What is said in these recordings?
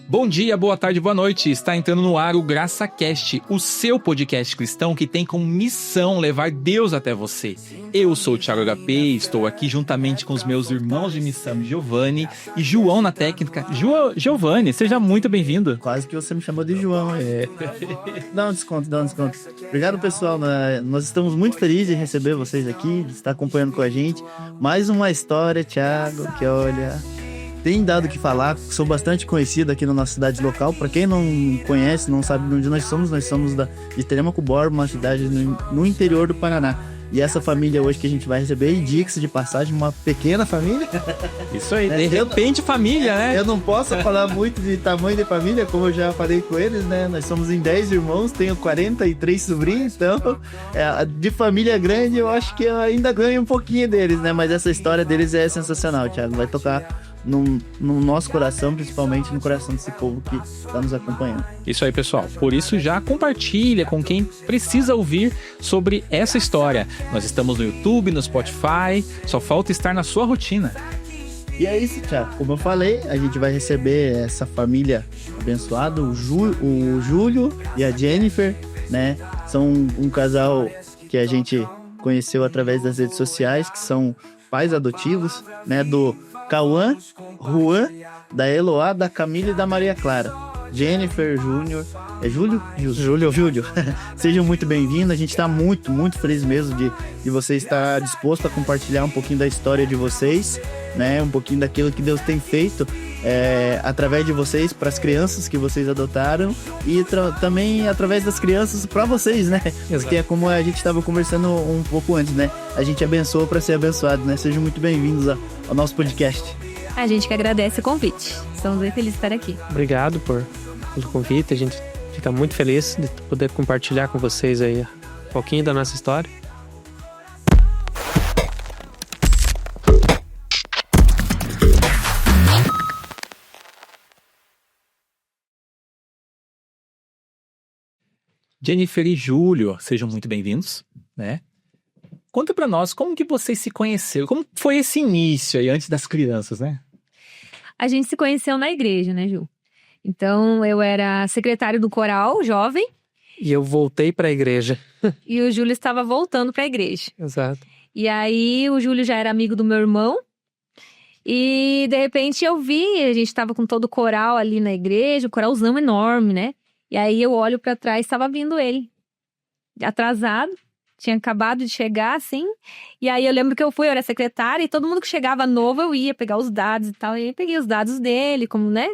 Bom dia, boa tarde, boa noite. Está entrando no ar o GraçaCast, o seu podcast cristão que tem como missão levar Deus até você. Eu sou o Thiago HP, estou aqui juntamente com os meus irmãos de missão, Giovanni e João na técnica. Giovanni, seja muito bem-vindo. Quase que você me chamou de João. Dá um desconto. Obrigado, pessoal. Nós estamos muito felizes de receber vocês aqui, de estar acompanhando com a gente. Mais uma história, Thiago, que olha... Tem dado o que falar, sou bastante conhecido aqui na nossa cidade local. Para quem não conhece, não sabe de onde nós somos de Telêmaco Borba, uma cidade no interior do Paraná. E essa família hoje que a gente vai receber, e diga-se de passagem, uma pequena família. Isso aí, de repente família, né? Eu não posso falar muito de tamanho de família, como eu já falei com eles, né? Nós somos em 10 irmãos, tenho 43 sobrinhos, então de família grande eu acho que eu ainda ganho um pouquinho deles, né? Mas essa história deles é sensacional, Thiago. Vai tocar no nosso coração, principalmente no coração desse povo que está nos acompanhando. Isso aí, pessoal. Por isso, já compartilha com quem precisa ouvir sobre essa história. Nós estamos no YouTube, no Spotify, só falta estar na sua rotina. E é isso, Thiago. Como eu falei, a gente vai receber essa família abençoada, o Júlio e a Jennifer, né? São um casal que a gente conheceu através das redes sociais, que são pais adotivos, né? Do Cauã, Juan, da Eloá, da Camila e da Maria Clara. Jennifer, Júnior... É Júlio? Júlio. Sejam muito bem-vindos. A gente está muito, muito feliz mesmo de você estar disposto a compartilhar um pouquinho da história de vocês, né? Um pouquinho daquilo que Deus tem feito através de vocês para as crianças que vocês adotaram e também através das crianças para vocês, né? Porque é como a gente estava conversando um pouco antes, né? A gente abençoa para ser abençoado, né? Sejam muito bem-vindos ao nosso podcast. A gente que agradece o convite. Estamos muito felizes de estar aqui. Obrigado pelo convite. A gente fica muito feliz de poder compartilhar com vocês aí um pouquinho da nossa história. Jennifer e Júlio, sejam muito bem-vindos, né? Conta pra nós como que vocês se conheceram, como foi esse início aí antes das crianças, né? A gente se conheceu na igreja, né, Ju? Então, eu era secretário do coral, jovem. E eu voltei para a igreja. E o Júlio estava voltando para a igreja. Exato. E aí, o Júlio já era amigo do meu irmão. E, de repente, eu vi, a gente estava com todo o coral ali na igreja, o coralzão enorme, né? E aí, eu olho para trás, estava vindo ele. Atrasado. Tinha acabado de chegar, assim. E aí, eu lembro que eu era secretária e todo mundo que chegava novo, eu ia pegar os dados e tal. E aí, peguei os dados dele, como, né?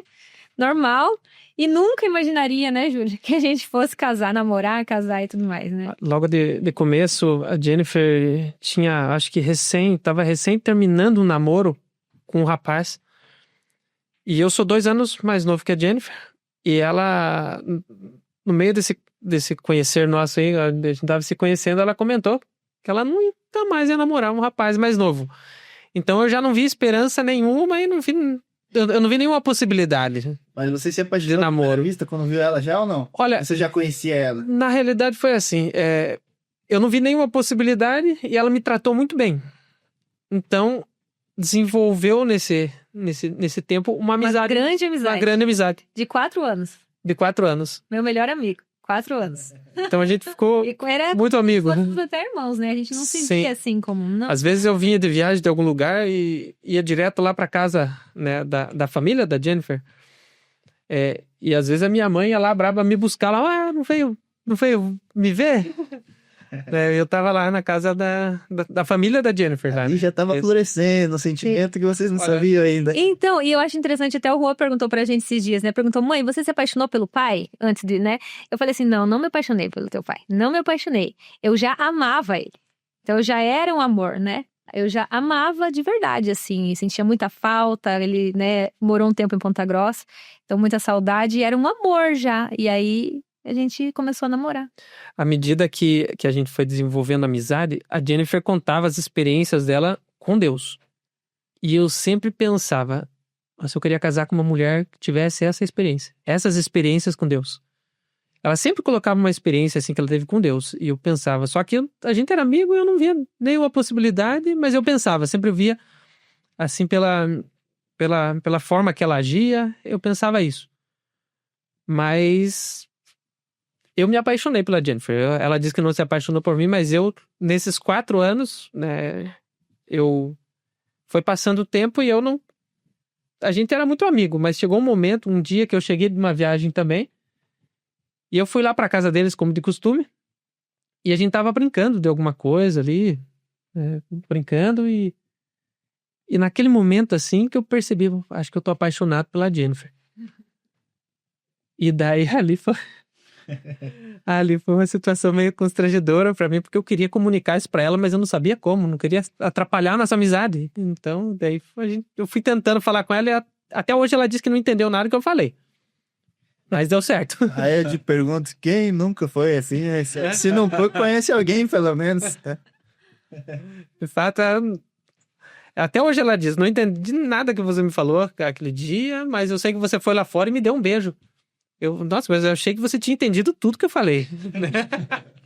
Normal. E nunca imaginaria, né, Júlia, que a gente fosse namorar, casar e tudo mais, né? Logo de começo, a Jennifer tinha, acho que estava recém terminando um namoro com um rapaz. E eu sou 2 anos mais novo que a Jennifer. E ela, no meio desse conhecer nosso aí, a gente estava se conhecendo, ela comentou que ela nunca mais ia namorar um rapaz mais novo. Então eu já não vi esperança nenhuma e eu não vi nenhuma possibilidade. Mas você se apaixonou na primeira vista quando viu ela já ou não? Olha, você já conhecia ela? Na realidade foi assim, eu não vi nenhuma possibilidade e ela me tratou muito bem. Então desenvolveu nesse tempo uma amizade. Uma grande amizade. De 4 anos. De 4 anos. Meu melhor amigo. 4 anos. Então a gente ficou muito amigo. Somos até irmãos, né? A gente não se via assim como... Não. Às vezes eu vinha de viagem de algum lugar e ia direto lá pra casa, né, da família da Jennifer. E às vezes a minha mãe ia lá brava me buscar lá. Não veio me ver? Eu tava lá na casa da família da Jennifer. Ali já tava florescendo o sentimento que vocês não sabiam ainda. Então, e eu acho interessante, até o Juan perguntou pra gente esses dias, né? Perguntou, mãe, você se apaixonou pelo pai? Antes de, né? Eu falei assim, não me apaixonei pelo teu pai. Não me apaixonei. Eu já amava ele. Então, já era um amor, né? Eu já amava de verdade, assim. Sentia muita falta. Ele, né, morou um tempo em Ponta Grossa. Então, muita saudade. E era um amor já. E aí... a gente começou a namorar. À medida que a gente foi desenvolvendo amizade, a Jennifer contava as experiências dela com Deus. E eu sempre pensava, nossa, eu queria casar com uma mulher que tivesse essas experiências com Deus. Ela sempre colocava uma experiência assim que ela teve com Deus. E eu pensava, só que a gente era amigo e eu não via nenhuma possibilidade, mas eu pensava, sempre via assim pela forma que ela agia, eu pensava isso. Mas eu me apaixonei pela Jennifer. Ela disse que não se apaixonou por mim, mas eu, nesses 4 anos, né, foi passando o tempo e eu não... A gente era muito amigo, mas chegou um dia que eu cheguei de uma viagem também, e eu fui lá pra casa deles, como de costume, e a gente tava brincando de alguma coisa ali, brincando, e naquele momento, assim, que eu percebi, acho que eu tô apaixonado pela Jennifer. E daí ali foi uma situação meio constrangedora pra mim, porque eu queria comunicar isso pra ela, mas eu não sabia como, não queria atrapalhar a nossa amizade. Então, daí eu fui tentando falar com ela e até hoje ela disse que não entendeu nada que eu falei. Mas deu certo. Aí eu te pergunto, quem nunca foi assim? Se não foi, conhece alguém, pelo menos. De fato, até hoje ela diz, não entendi nada que você me falou aquele dia, mas eu sei que você foi lá fora e me deu um beijo. Nossa, mas eu achei que você tinha entendido tudo que eu falei.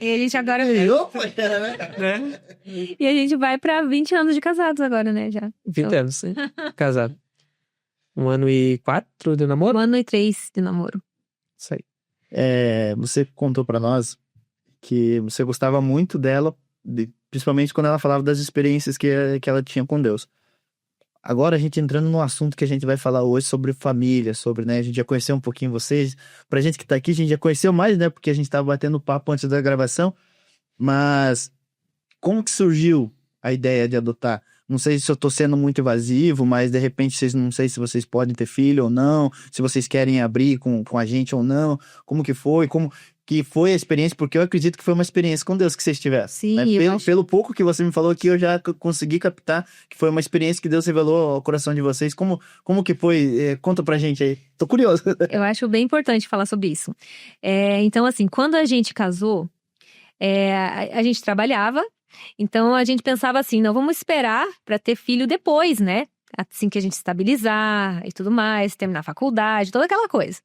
E a gente agora... Né? E a gente vai pra 20 anos de casados agora, né, já. 20 anos, sim. Casado. 1 ano e 4 de namoro? 1 ano e 3 de namoro. Isso aí. Você contou pra nós que você gostava muito dela, principalmente quando ela falava das experiências que ela tinha com Deus. Agora a gente entrando no assunto que a gente vai falar hoje sobre família, sobre, né, a gente já conheceu um pouquinho vocês. Pra gente que tá aqui, a gente já conheceu mais, né, porque a gente tava batendo papo antes da gravação. Mas como que surgiu a ideia de adotar? Não sei se eu tô sendo muito evasivo, mas de repente não sei se vocês podem ter filho ou não, se vocês querem abrir com a gente ou não. Como que foi? Como que foi a experiência? Porque eu acredito que foi uma experiência com Deus que vocês tiveram. Sim, né? Pelo pouco que você me falou aqui, eu já consegui captar que foi uma experiência que Deus revelou ao coração de vocês. Como que foi? Conta pra gente aí. Tô curioso. Eu acho bem importante falar sobre isso. Então, assim, quando a gente casou, a gente trabalhava, então a gente pensava assim, não, vamos esperar pra ter filho depois, né? Assim que a gente estabilizar e tudo mais, terminar a faculdade, toda aquela coisa.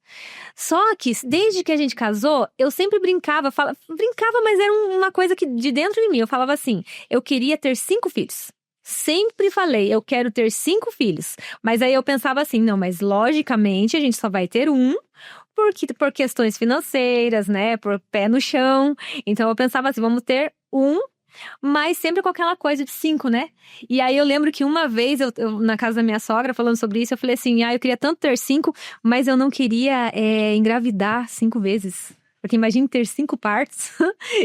Só que, desde que a gente casou, eu sempre brincava, mas era uma coisa que de dentro de mim, eu falava assim, eu queria ter 5 filhos. Sempre falei, eu quero ter 5 filhos. Mas aí eu pensava assim, não, mas logicamente a gente só vai ter um, por questões financeiras, né, por pé no chão. Então eu pensava assim, vamos ter um, mas sempre com aquela coisa de 5, né? E aí eu lembro que uma vez, eu na casa da minha sogra, falando sobre isso, eu falei assim, eu queria tanto ter 5, mas eu não queria engravidar 5 vezes. Porque imagine ter 5 partos.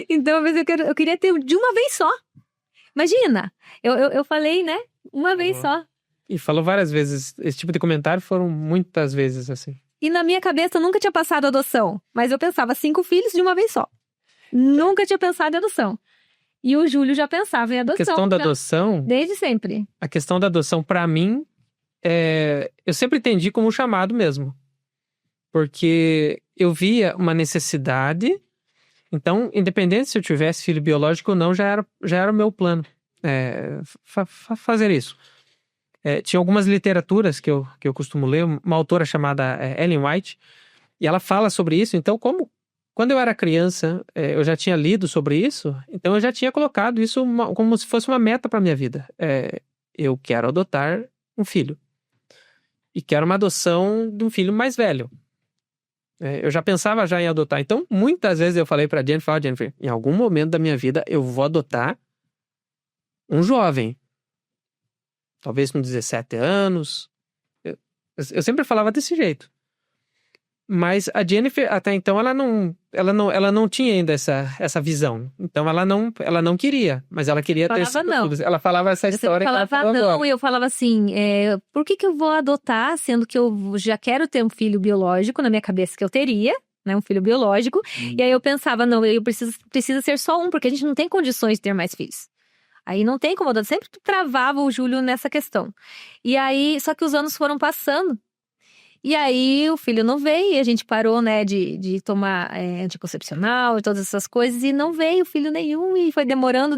Então eu queria ter de uma vez só. Imagina, eu falei, né? Uma vez só. E falou várias vezes, esse tipo de comentário foram muitas vezes, assim. E na minha cabeça nunca tinha passado adoção, mas eu pensava 5 filhos de uma vez só. Nunca tinha pensado em adoção. E o Júlio já pensava em adoção. A questão da adoção... Desde sempre. A questão da adoção, pra mim, eu sempre entendi como um chamado mesmo. Porque eu via uma necessidade. Então, independente se eu tivesse filho biológico ou não, já era o meu plano fazer isso. Tinha algumas literaturas que eu costumo ler, uma autora chamada Ellen White, e ela fala sobre isso. Então, quando eu era criança, eu já tinha lido sobre isso, então eu já tinha colocado isso como se fosse uma meta para minha vida. Eu quero adotar um filho. E quero uma adoção de um filho mais velho. Eu já pensava em adotar. Então, muitas vezes eu falei pra Jennifer, em algum momento da minha vida eu vou adotar um jovem. Talvez com 17 anos. Eu sempre falava desse jeito. Mas a Jennifer, até então, ela não tinha ainda essa visão. Então, ela não queria. Mas ela queria ter... Não. Ela falava essa história. Eu falava não, e eu falava assim, por que eu vou adotar, sendo que eu já quero ter um filho biológico, na minha cabeça que eu teria, né, um filho biológico. E aí eu pensava, não, eu precisa ser só um, porque a gente não tem condições de ter mais filhos. Aí não tem como adotar. Sempre travava o Júlio nessa questão. E aí, só que os anos foram passando. E aí o filho não veio, e a gente parou, né, de tomar anticoncepcional e todas essas coisas, e não veio filho nenhum, e foi demorando,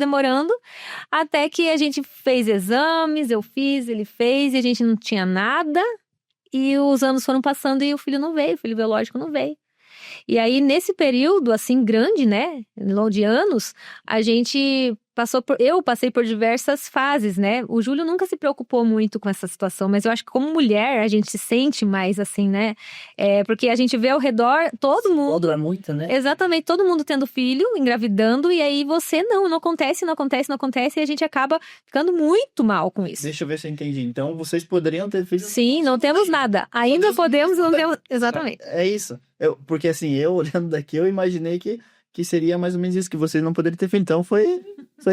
até que a gente fez exames, eu fiz, ele fez, e a gente não tinha nada, e os anos foram passando e o filho não veio, o filho biológico não veio. E aí, nesse período, assim, grande, né, de anos, a gente eu passei por diversas fases, né? O Júlio nunca se preocupou muito com essa situação, mas eu acho que como mulher a gente se sente mais assim, né? Porque a gente vê ao redor todo mundo... Todo é muito, né? Exatamente, todo mundo tendo filho, engravidando, e aí você não acontece, e a gente acaba ficando muito mal com isso. Deixa eu ver se eu entendi. Então, vocês poderiam ter feito... Sim, não temos nada. Ainda podemos, não temos... Exatamente. É isso. Porque assim, eu olhando daqui, eu imaginei que seria mais ou menos isso, que vocês não poderiam ter feito. Então, foi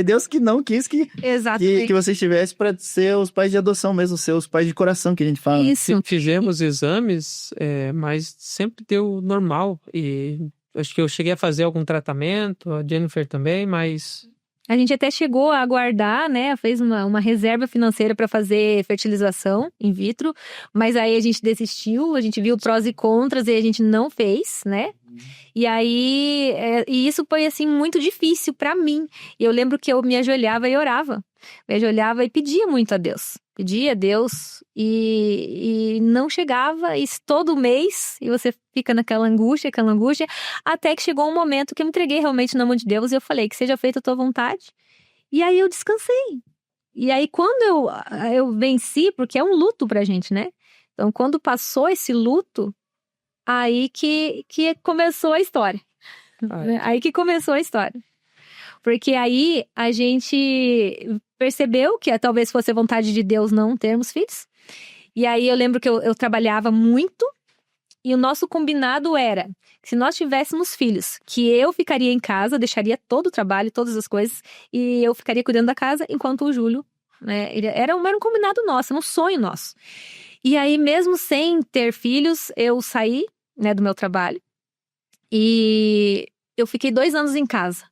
Deus que não quis que Exatamente. vocês tivessem para ser os pais de adoção mesmo, ser os pais de coração, que a gente fala. Isso. Fizemos exames, mas sempre deu normal. E acho que eu cheguei a fazer algum tratamento, a Jennifer também, mas... A gente até chegou a aguardar, né? Fez uma reserva financeira para fazer fertilização in vitro, mas aí a gente desistiu, a gente viu prós e contras e a gente não fez, né? E aí, e isso foi assim muito difícil para mim. E eu lembro que eu me ajoelhava e orava. Me ajoelhava e pedia muito a Deus. Pedia a Deus e não chegava, e todo mês, e você fica naquela angústia, até que chegou um momento que eu me entreguei realmente na mão de Deus e eu falei que seja feita a tua vontade. E aí eu descansei. E aí quando eu venci, porque é um luto pra gente, né? Então quando passou esse luto, aí que começou a história. Aí que começou a história. Porque aí a gente percebeu que talvez fosse a vontade de Deus não termos filhos. E aí eu lembro que eu trabalhava muito e o nosso combinado era que se nós tivéssemos filhos, que eu ficaria em casa, deixaria todo o trabalho, todas as coisas, e eu ficaria cuidando da casa enquanto o Júlio, né? Era um combinado nosso, era um sonho nosso. E aí mesmo sem ter filhos, eu saí, né, do meu trabalho e eu fiquei 2 anos em casa.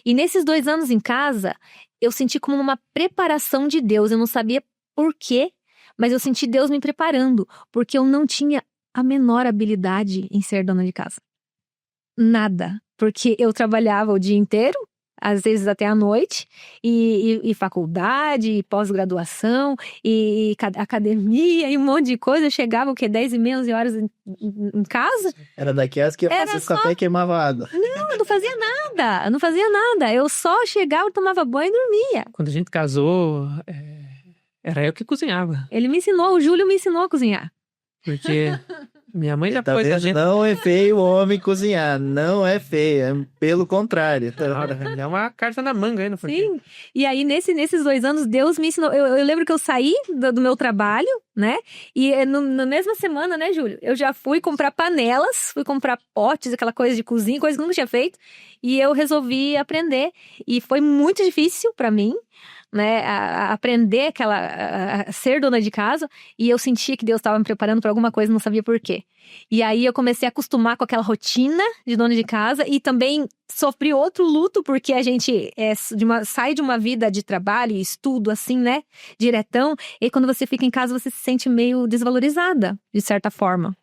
E nesses 2 anos em casa, eu senti como uma preparação de Deus. Eu não sabia por quê, mas eu senti Deus me preparando, porque eu não tinha a menor habilidade em ser dona de casa. Nada. Porque eu trabalhava o dia inteiro, às vezes até à noite, e faculdade, e pós-graduação, e academia, e um monte de coisa. Eu chegava, 10h30, 11 horas em casa. Era daquelas que ia fazer café e queimava água. Não, eu não fazia nada. Eu só chegava, tomava banho e dormia. Quando a gente casou, era eu que cozinhava. O Júlio me ensinou a cozinhar. Porque minha mãe já Talvez pôs a gente... Não é feio o homem cozinhar, não é feio, é pelo contrário. É uma carta na manga aí, não foi? Sim, e aí nesses 2 anos Deus me ensinou. Eu lembro que eu saí do meu trabalho, né? E na mesma semana, né, Júlio? Eu já fui comprar panelas, fui comprar potes, aquela coisa de cozinha, coisa que eu nunca tinha feito. E eu resolvi aprender. E foi muito difícil pra mim, né, a aprender a ser dona de casa, e eu sentia que Deus estava me preparando para alguma coisa, não sabia por quê. E aí eu comecei a acostumar com aquela rotina de dona de casa e também sofri outro luto, porque a gente sai de uma vida de trabalho e estudo assim, né, diretão, e quando você fica em casa você se sente meio desvalorizada, de certa forma.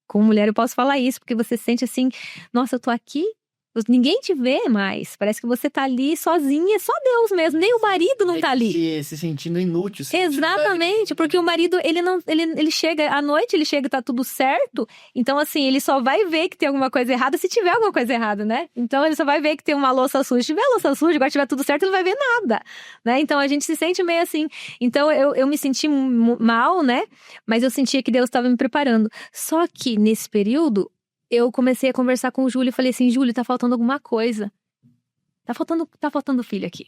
Como mulher eu posso falar isso, porque você se sente assim, nossa, eu tô aqui, ninguém te vê mais. Parece que você tá ali sozinha, só Deus mesmo. Nem o marido não tá ali. Se sentindo inútil. Exatamente, porque o marido, ele chega à noite, ele chega e tá tudo certo. Então, assim, ele só vai ver que tem alguma coisa errada se tiver alguma coisa errada, né? Então, ele só vai ver que tem uma louça suja. Se tiver louça suja, agora tiver tudo certo, ele não vai ver nada, né? Então, a gente se sente meio assim. Então, eu me senti mal, né? Mas eu sentia que Deus estava me preparando. Só que, nesse período, eu comecei a conversar com o Júlio e falei assim, Júlio, tá faltando alguma coisa. Tá faltando filho aqui.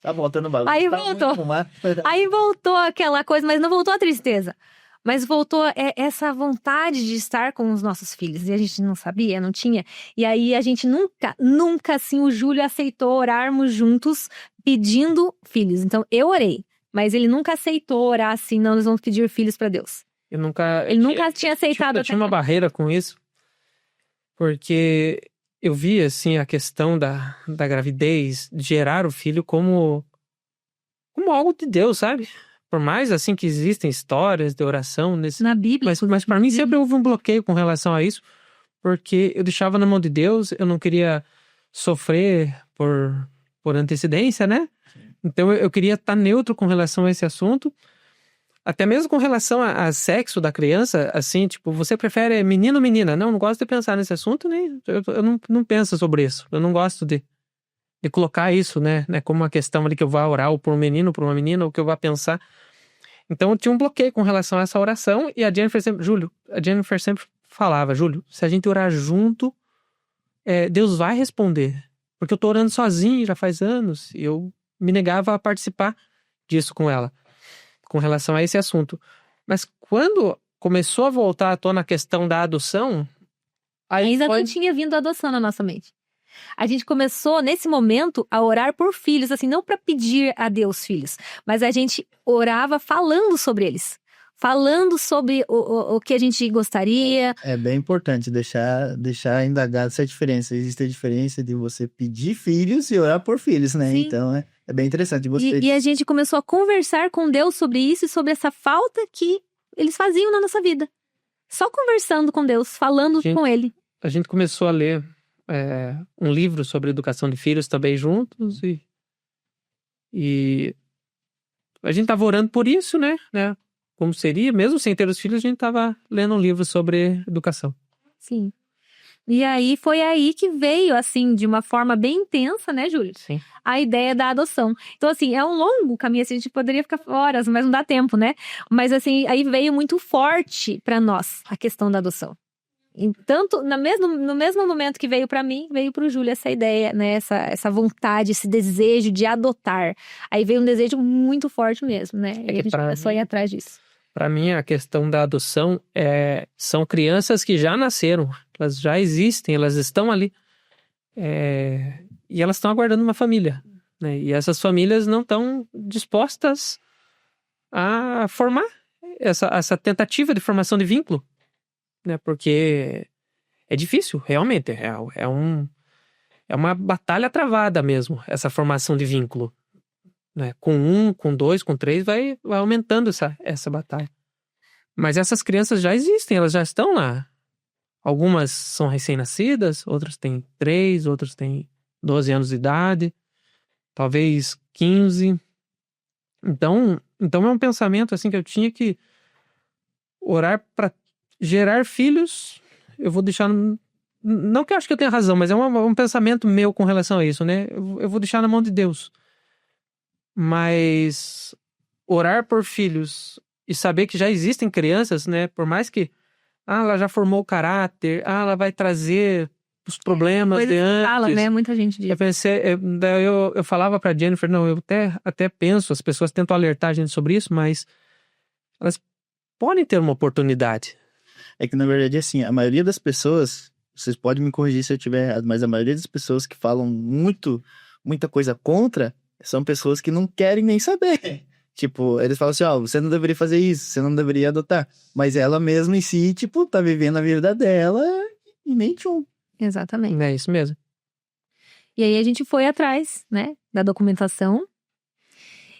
Tá voltando bagulho. Aí voltou. Aí voltou aquela coisa, mas não voltou a tristeza. Mas voltou essa vontade de estar com os nossos filhos. E a gente não sabia, não tinha. E aí a gente nunca assim, o Júlio aceitou orarmos juntos pedindo filhos. Então eu orei, mas ele nunca aceitou orar assim, não, nós vamos pedir filhos pra Deus. Ele nunca tinha aceitado. Eu tinha uma barreira com isso. Porque eu via, assim, a questão da gravidez, de gerar o filho como algo de Deus, sabe? Por mais, assim, que existem histórias de oração na Bíblia. Mas para mim sempre houve um bloqueio com relação a isso, porque eu deixava na mão de Deus, eu não queria sofrer por antecedência, né? Então eu queria estar neutro com relação a esse assunto. Até mesmo com relação a sexo da criança, assim, tipo, você prefere menino ou menina? Não gosto de pensar nesse assunto, nem eu não penso sobre isso. Eu não gosto de colocar isso, né, como uma questão ali que eu vá orar ou por um menino, ou por uma menina, ou que eu vá pensar. Então eu tinha um bloqueio com relação a essa oração, e a Jennifer sempre falava, Júlio, se a gente orar junto, Deus vai responder. Porque eu tô orando sozinho já faz anos, e eu me negava a participar disso com ela, com relação a esse assunto. Mas quando começou a voltar à tona a questão da adoção, Ainda não tinha vindo a adoção na nossa mente. A gente começou, nesse momento, a orar por filhos, assim, não para pedir a Deus filhos, mas a gente orava falando sobre eles. Falando sobre o que a gente gostaria. É bem importante deixar indagado essa diferença. Existe a diferença de você pedir filhos e orar por filhos, né? Sim. Então, é bem interessante. E a gente começou a conversar com Deus sobre isso e sobre essa falta que eles faziam na nossa vida. Só conversando com Deus, falando com Ele. A gente começou a ler um livro sobre educação de filhos também juntos, e a gente estava orando por isso, né? Como seria, mesmo sem ter os filhos, a gente estava lendo um livro sobre educação. Sim. E aí, foi aí que veio, assim, de uma forma bem intensa, né, Júlio? Sim. A ideia da adoção. Então, assim, é um longo caminho, assim, a gente poderia ficar horas, mas não dá tempo, né? Mas, assim, aí veio muito forte para nós a questão da adoção. E tanto, no mesmo momento que veio para mim, veio pro Júlio essa ideia, né? Essa vontade, esse desejo de adotar. Aí veio um desejo muito forte mesmo, né? E a gente começou a ir atrás disso. Para mim, a questão da adoção são crianças que já nasceram, elas já existem, elas estão ali, e elas estão aguardando uma família, né? E essas famílias não estão dispostas a formar essa tentativa de formação de vínculo, né? Porque é difícil, realmente, é uma batalha travada mesmo, essa formação de vínculo. Né? Com 1, com 2, com 3, vai aumentando essa batalha. Mas essas crianças já existem, elas já estão lá. Algumas são recém-nascidas, outras têm 3, outras têm 12 anos de idade, talvez 15. Então é um pensamento assim que eu tinha que orar para gerar filhos. Eu vou deixar... Não que eu acho que eu tenha razão, mas é um pensamento meu com relação a isso, né? Eu vou deixar na mão de Deus. Mas orar por filhos e saber que já existem crianças, né? Por mais que ela já formou o caráter, ela vai trazer os problemas de antes. Fala, né? Muita gente diz. Eu falava pra Jennifer, não, eu até penso, as pessoas tentam alertar a gente sobre isso, mas elas podem ter uma oportunidade. É que, na verdade, assim, a maioria das pessoas, vocês podem me corrigir se eu tiver errado, mas a maioria das pessoas que falam muita coisa contra, são pessoas que não querem nem saber. Tipo, eles falam assim, você não deveria fazer isso, você não deveria adotar. Mas ela mesma em si, tipo, tá vivendo a vida dela e nem tchum. Exatamente. É isso mesmo. E aí a gente foi atrás, né, da documentação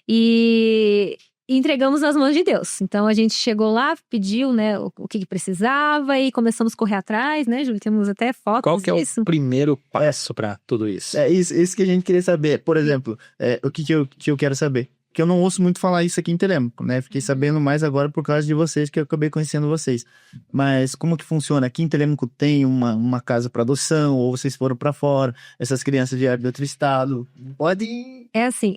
e entregamos nas mãos de Deus. Então a gente chegou lá, pediu, né, o que precisava e começamos a correr atrás, né, Júlio? Temos até fotos Qual que é disso. o primeiro passo para tudo isso? É isso que a gente queria saber. Por exemplo, o que eu quero saber? Que eu não ouço muito falar isso aqui em Telêmaco, né? Fiquei sabendo mais agora por causa de vocês, que eu acabei conhecendo vocês. Mas como que funciona? Aqui em Telêmaco tem uma casa para adoção, ou vocês foram para fora, essas crianças vieram de outro estado? Pode... É assim,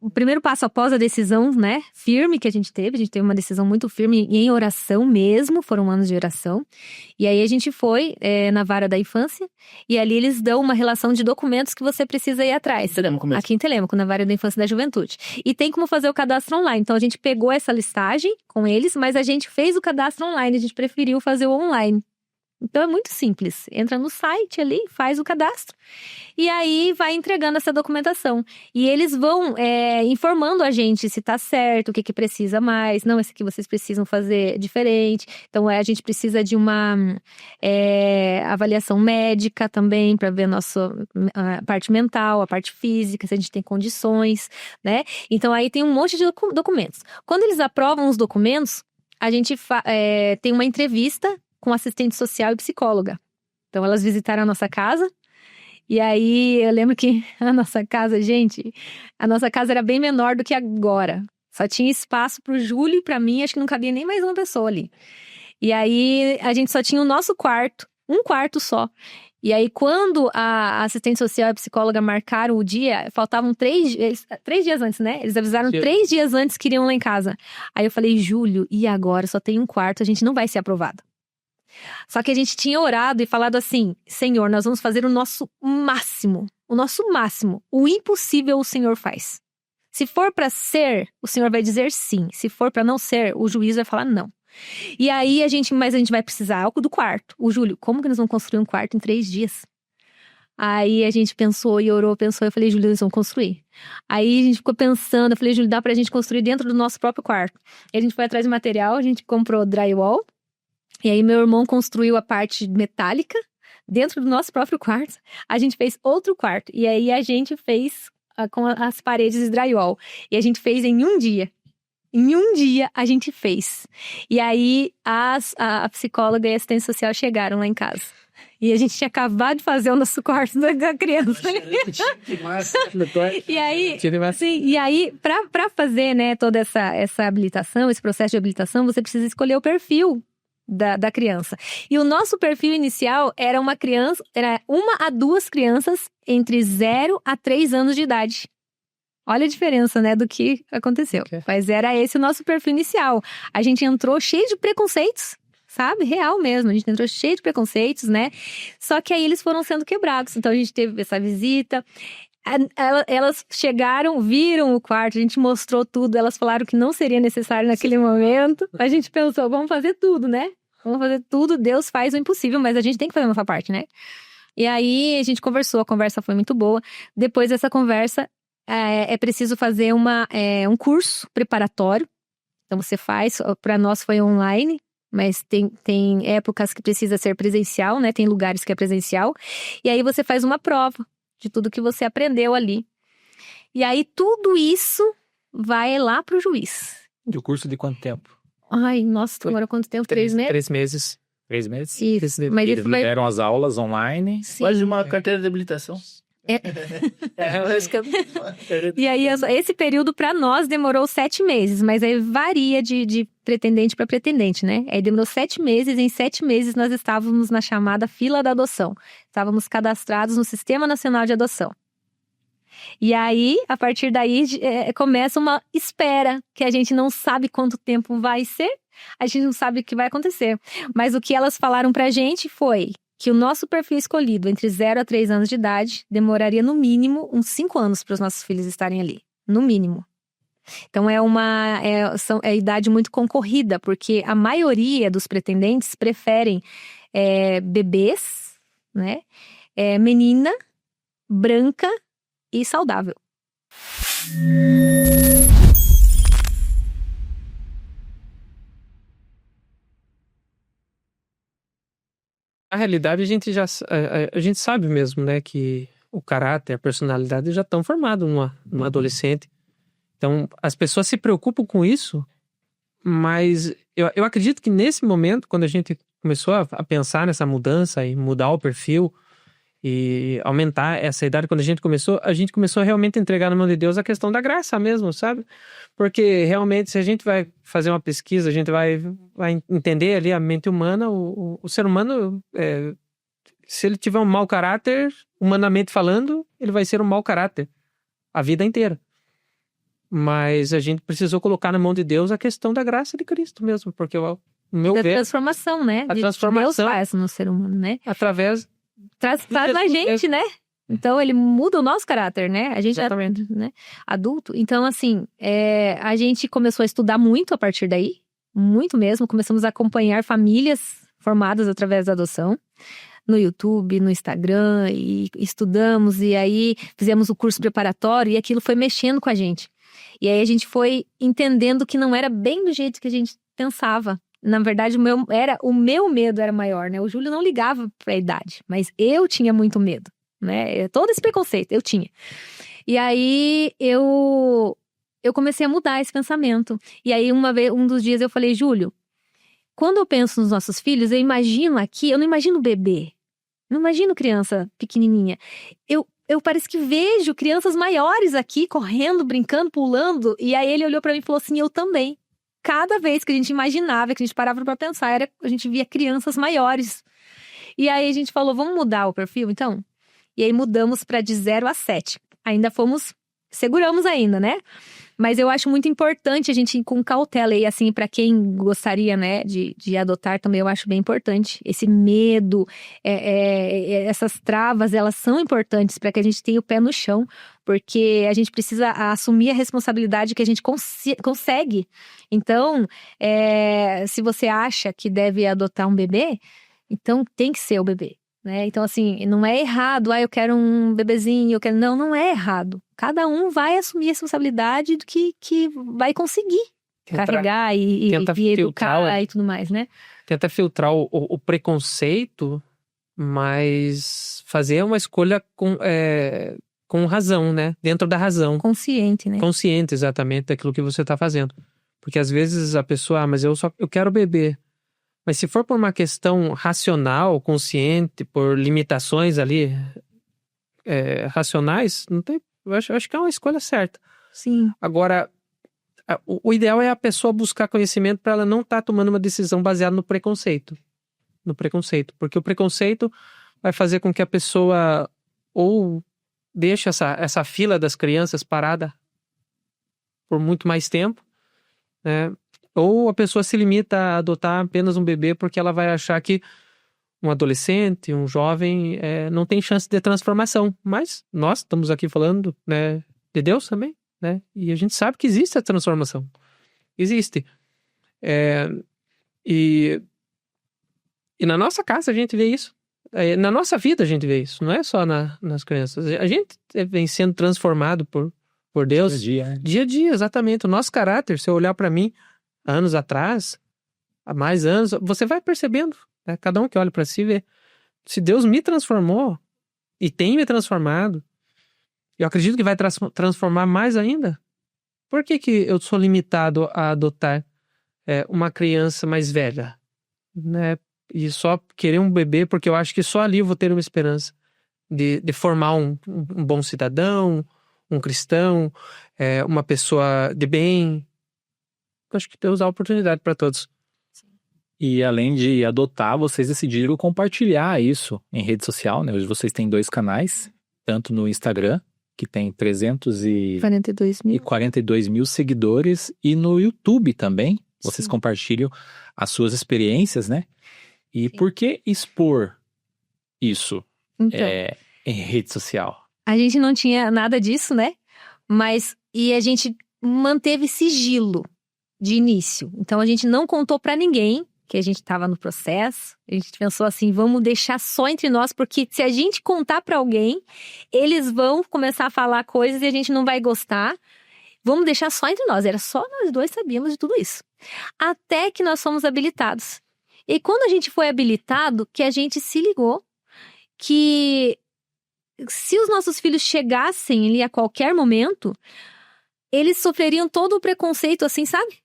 o primeiro passo após a decisão, né, firme que a gente teve uma decisão muito firme e em oração mesmo, foram anos de oração. E aí a gente foi na vara da infância, e ali eles dão uma relação de documentos que você precisa ir atrás. Telêmaco mesmo. Aqui em Telêmaco, na vara da infância e da juventude. E tem como fazer o cadastro online. Então a gente pegou essa listagem com eles, mas a gente fez o cadastro online, a gente preferiu fazer o online. Então é muito simples, entra no site ali, faz o cadastro e aí vai entregando essa documentação. E eles vão informando a gente se tá certo, o que precisa mais, não, esse aqui vocês precisam fazer diferente. Então a gente precisa de uma avaliação médica também para ver a parte mental, a parte física, se a gente tem condições, né? Então aí tem um monte de documentos. Quando eles aprovam os documentos, a gente tem uma entrevista com assistente social e psicóloga. Então, elas visitaram a nossa casa. E aí, eu lembro que a nossa casa era bem menor do que agora. Só tinha espaço pro Júlio e pra mim, acho que não cabia nem mais uma pessoa ali. E aí, a gente só tinha o nosso quarto, um quarto só. E aí, quando a assistente social e a psicóloga marcaram o dia, faltavam 3 dias antes, né? Eles avisaram 3 dias antes que iriam lá em casa. Aí eu falei, Júlio, e agora? Só tem um quarto, a gente não vai ser aprovado. Só que a gente tinha orado e falado assim, Senhor, nós vamos fazer o nosso máximo. O nosso máximo. O impossível o Senhor faz. Se for pra ser, o Senhor vai dizer sim. Se for pra não ser, o juiz vai falar não. E aí mas a gente vai precisar do quarto. O Júlio, como que nós vamos construir um quarto em 3 dias? Aí a gente pensou e orou, pensou. Eu falei, Júlio, eles vão construir. Aí a gente ficou pensando. Eu falei, Júlio, dá pra gente construir dentro do nosso próprio quarto. Aí a gente foi atrás de material, a gente comprou drywall. E aí meu irmão construiu a parte metálica dentro do nosso próprio quarto. A gente fez outro quarto. E aí a gente fez com as paredes de drywall. E a gente fez em um dia. Em um dia a gente fez. E aí a psicóloga e a assistente social chegaram lá em casa. E a gente tinha acabado de fazer o nosso quarto da criança. E aí, para fazer, né, toda essa habilitação, esse processo de habilitação, você precisa escolher o perfil da criança. E o nosso perfil inicial era uma a 2 crianças entre 0 a 3 anos de idade. Olha a diferença, né, do que aconteceu. Okay. Mas era esse o nosso perfil inicial. A gente entrou cheio de preconceitos, sabe? Real mesmo. A gente entrou cheio de preconceitos, né? Só que aí eles foram sendo quebrados. Então a gente teve essa visita. Elas chegaram, viram o quarto, a gente mostrou tudo. Elas falaram que não seria necessário naquele momento. A gente pensou, vamos fazer tudo, né? Vamos fazer tudo. Deus faz o impossível, mas a gente tem que fazer a nossa parte, né? E aí a gente conversou, a conversa foi muito boa. Depois dessa conversa, é preciso fazer um curso preparatório. Então você faz, para nós foi online, mas tem épocas que precisa ser presencial, né? Tem lugares que é presencial. E aí você faz uma prova de tudo que você aprendeu ali. E aí tudo isso vai lá pro juiz. E o curso de quanto tempo? Ai, nossa, demorou quanto tempo? 3 meses? 3 meses. 3 meses? Isso. Mas eles deram as aulas online. Sim. Quase uma carteira de habilitação. E aí, esse período para nós demorou 7 meses, mas aí varia de pretendente para pretendente, né? Aí demorou 7 meses, em 7 meses nós estávamos na chamada fila da adoção. Estávamos cadastrados no Sistema Nacional de Adoção. E aí, a partir daí, começa uma espera, que a gente não sabe quanto tempo vai ser, a gente não sabe o que vai acontecer. Mas o que elas falaram pra gente foi que o nosso perfil escolhido entre 0 a 3 anos de idade demoraria no mínimo uns 5 anos para os nossos filhos estarem ali. No mínimo. Então é uma idade muito concorrida, porque a maioria dos pretendentes preferem bebês, né? Menina, branca e saudável. Na realidade, a gente sabe mesmo, né, que o caráter, a personalidade já estão formados numa adolescente. Então, as pessoas se preocupam com isso, mas eu acredito que nesse momento, quando a gente começou a pensar nessa mudança e mudar o perfil e aumentar essa idade, quando a gente começou a realmente entregar na mão de Deus a questão da graça mesmo, sabe? Porque realmente, se a gente vai fazer uma pesquisa, a gente vai entender ali a mente humana, o ser humano, se ele tiver um mau caráter, humanamente falando, ele vai ser um mau caráter a vida inteira. Mas a gente precisou colocar na mão de Deus a questão da graça de Cristo mesmo, porque o meu ver... Da transformação, né? A transformação. Deus faz no ser humano, né? Através... Traz na gente, né? Então, ele muda o nosso caráter, né? A gente Exatamente. né? Adulto. Então, assim, a gente começou a estudar muito a partir daí. Muito mesmo. Começamos a acompanhar famílias formadas através da adoção. No YouTube, no Instagram. E estudamos. E aí, fizemos o curso preparatório. E aquilo foi mexendo com a gente. E aí, a gente foi entendendo que não era bem do jeito que a gente pensava. Na verdade, o meu medo era maior, né? O Júlio não ligava pra idade, mas eu tinha muito medo, né? Todo esse preconceito, eu tinha. E aí, eu comecei a mudar esse pensamento. E aí, um dos dias eu falei, Júlio, quando eu penso nos nossos filhos, eu não imagino bebê. Não imagino criança pequenininha. Eu parece que vejo crianças maiores aqui, correndo, brincando, pulando. E aí, ele olhou pra mim e falou assim, eu também. Cada vez que a gente imaginava, que a gente parava pra pensar, a gente via crianças maiores. E aí a gente falou, vamos mudar o perfil, então? E aí mudamos para de 0 a 7. Ainda seguramos ainda, né? Mas eu acho muito importante a gente ir com cautela. E assim, para quem gostaria, né, de adotar também, eu acho bem importante. Esse medo, essas travas, elas são importantes para que a gente tenha o pé no chão. Porque a gente precisa assumir a responsabilidade que a gente consegue. Então, se você acha que deve adotar um bebê, então tem que ser o bebê. Né? Então, assim, não é errado, eu quero um bebezinho, não é errado. Cada um vai assumir a responsabilidade do que vai conseguir carregar e educar e tudo mais, né? Tenta filtrar o preconceito, mas fazer uma escolha com razão, né? Dentro da razão. Consciente, né? Consciente, exatamente, daquilo que você está fazendo. Porque às vezes a pessoa, mas eu quero beber. Mas se for por uma questão racional, consciente, por limitações ali racionais, não tem, eu acho que é uma escolha certa. Sim. Agora, o ideal é a pessoa buscar conhecimento para ela não estar tomando uma decisão baseada no preconceito. Porque o preconceito vai fazer com que a pessoa ou deixe essa fila das crianças parada por muito mais tempo, né? Ou a pessoa se limita a adotar apenas um bebê porque ela vai achar que um adolescente, um jovem, não tem chance de transformação. Mas nós estamos aqui falando, né, de Deus também, né? E a gente sabe que existe a transformação. Existe. E na nossa casa a gente vê isso. Na nossa vida a gente vê isso. Não é só nas crianças. A gente vem sendo transformado por Deus. Dia a dia, exatamente. O nosso caráter, se eu olhar para mim anos atrás, há mais anos, você vai percebendo, né? Cada um que olha para si vê. Se Deus me transformou e tem me transformado, eu acredito que vai transformar mais ainda. Por que eu sou limitado a adotar uma criança mais velha, né? E só querer um bebê porque eu acho que só ali eu vou ter uma esperança de formar um bom cidadão, um cristão, uma pessoa de bem. Acho que Deus dá oportunidade para todos. E além de adotar, vocês decidiram compartilhar isso em rede social, né? Hoje vocês têm 2 canais, tanto no Instagram, que tem 342 mil seguidores, e no YouTube também. Vocês compartilham as suas experiências, né? E por que expor isso em rede social? A gente não tinha nada disso, né? E a gente manteve sigilo de início. Então a gente não contou pra ninguém que a gente estava no processo. A gente pensou assim, vamos deixar só entre nós, porque se a gente contar pra alguém, eles vão começar a falar coisas e a gente não vai gostar. Vamos deixar só entre nós. Era só nós 2 sabíamos de tudo isso. Até que nós fomos habilitados. E quando a gente foi habilitado, que a gente se ligou que se os nossos filhos chegassem ali a qualquer momento, eles sofreriam todo o preconceito, assim, sabe?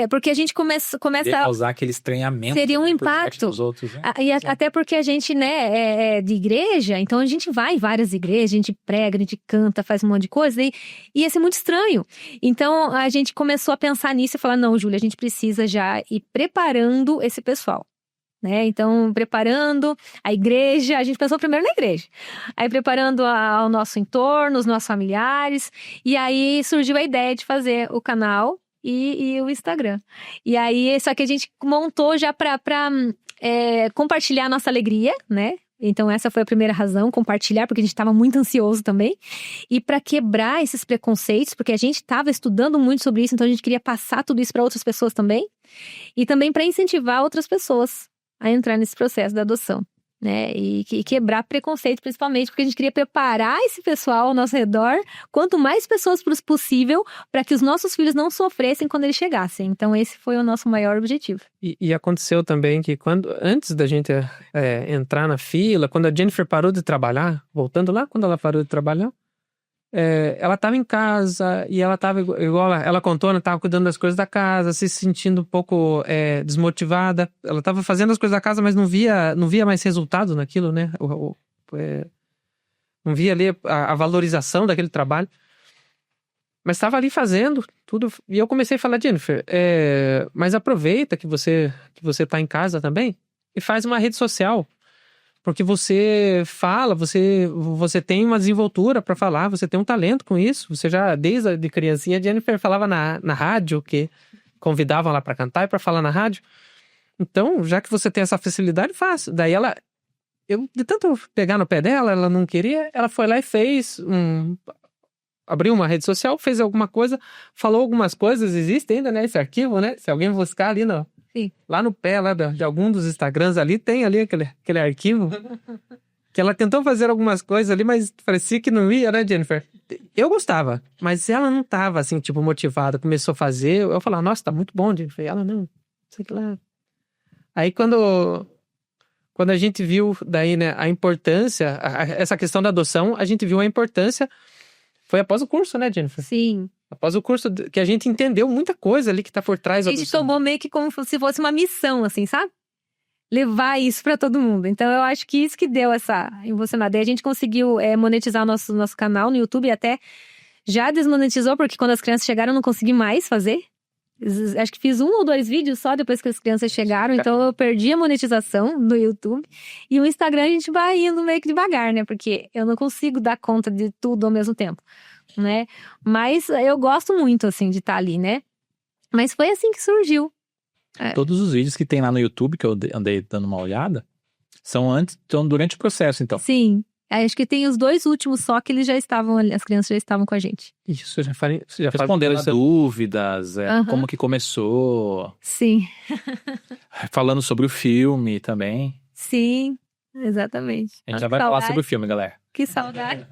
Porque a gente começa de causar aquele estranhamento. Seria um impacto. Dos outros, né? E até porque a gente, né, é de igreja, então a gente vai em várias igrejas, a gente prega, a gente canta, faz um monte de coisa, e ia ser muito estranho. Então a gente começou a pensar nisso e falar, não, Júlia, a gente precisa já ir preparando esse pessoal. Né? Então, preparando a igreja, a gente pensou primeiro na igreja, aí preparando o nosso entorno, os nossos familiares, e aí surgiu a ideia de fazer o canal e o Instagram. E aí, só que a gente montou já para compartilhar a nossa alegria, né? Então essa foi a primeira razão, compartilhar, porque a gente estava muito ansioso também. E para quebrar esses preconceitos, porque a gente estava estudando muito sobre isso, então a gente queria passar tudo isso para outras pessoas também. E também para incentivar outras pessoas a entrar nesse processo da adoção, né? E quebrar preconceito, principalmente, porque a gente queria preparar esse pessoal ao nosso redor, quanto mais pessoas possível, para que os nossos filhos não sofressem quando eles chegassem. Então esse foi o nosso maior objetivo. E aconteceu também que antes da gente entrar na fila, quando a Jennifer parou de trabalhar, voltando lá, quando ela parou de trabalhar, ela estava em casa e ela estava, igual ela contou, ela estava cuidando das coisas da casa, se sentindo um pouco desmotivada. Ela estava fazendo as coisas da casa, mas não via mais resultado naquilo, né? Não via ali a valorização daquele trabalho. Mas estava ali fazendo tudo. E eu comecei a falar, Jennifer, mas aproveita que você está em casa também e faz uma rede social. Porque você fala, você tem uma desenvoltura para falar, você tem um talento com isso. Você já, desde de criancinha, a Jennifer falava na rádio, que convidavam ela para cantar e para falar na rádio. Então, já que você tem essa facilidade, faça. Daí eu de tanto pegar no pé dela, ela não queria, ela foi lá e fez abriu uma rede social, fez alguma coisa, falou algumas coisas, existe ainda, né, esse arquivo, né? Se alguém buscar ali lá no pé lá de algum dos Instagrams ali, tem ali aquele arquivo que ela tentou fazer algumas coisas ali, mas parecia que não ia, né, Jennifer? Eu gostava, mas ela não tava, assim, tipo, motivada. Começou a fazer, eu falava, nossa, tá muito bom, Jennifer. E ela, não sei que lá. Aí, quando a gente viu daí, né, a importância, essa questão da adoção, a gente viu a importância, foi após o curso, né, Jennifer? Sim. Após o curso que a gente entendeu muita coisa ali que tá por trás da A gente adoção. tomou meio que como se fosse uma missão, assim, sabe? Levar isso pra todo mundo. Então, eu acho que isso que deu essa emocionada. E a gente conseguiu monetizar o nosso canal no YouTube e até já desmonetizou, porque quando as crianças chegaram eu não consegui mais fazer. Acho que fiz 1 ou 2 vídeos só depois que as crianças chegaram, então eu perdi a monetização do YouTube. E o Instagram a gente vai indo meio que devagar, né? Porque eu não consigo dar conta de tudo ao mesmo tempo, né? Mas eu gosto muito, assim, de estar ali, né? Mas foi assim que surgiu. Todos os vídeos que tem lá no YouTube, que eu andei dando uma olhada, são durante o processo, então. Sim. Acho que tem os 2 últimos só que eles já estavam ali, as crianças já estavam com a gente. Isso, você já Respondendo as dúvidas, Aham. como que começou, Sim, falando sobre o filme também. sim, exatamente. A gente já vai falar sobre o filme, galera. Que saudade.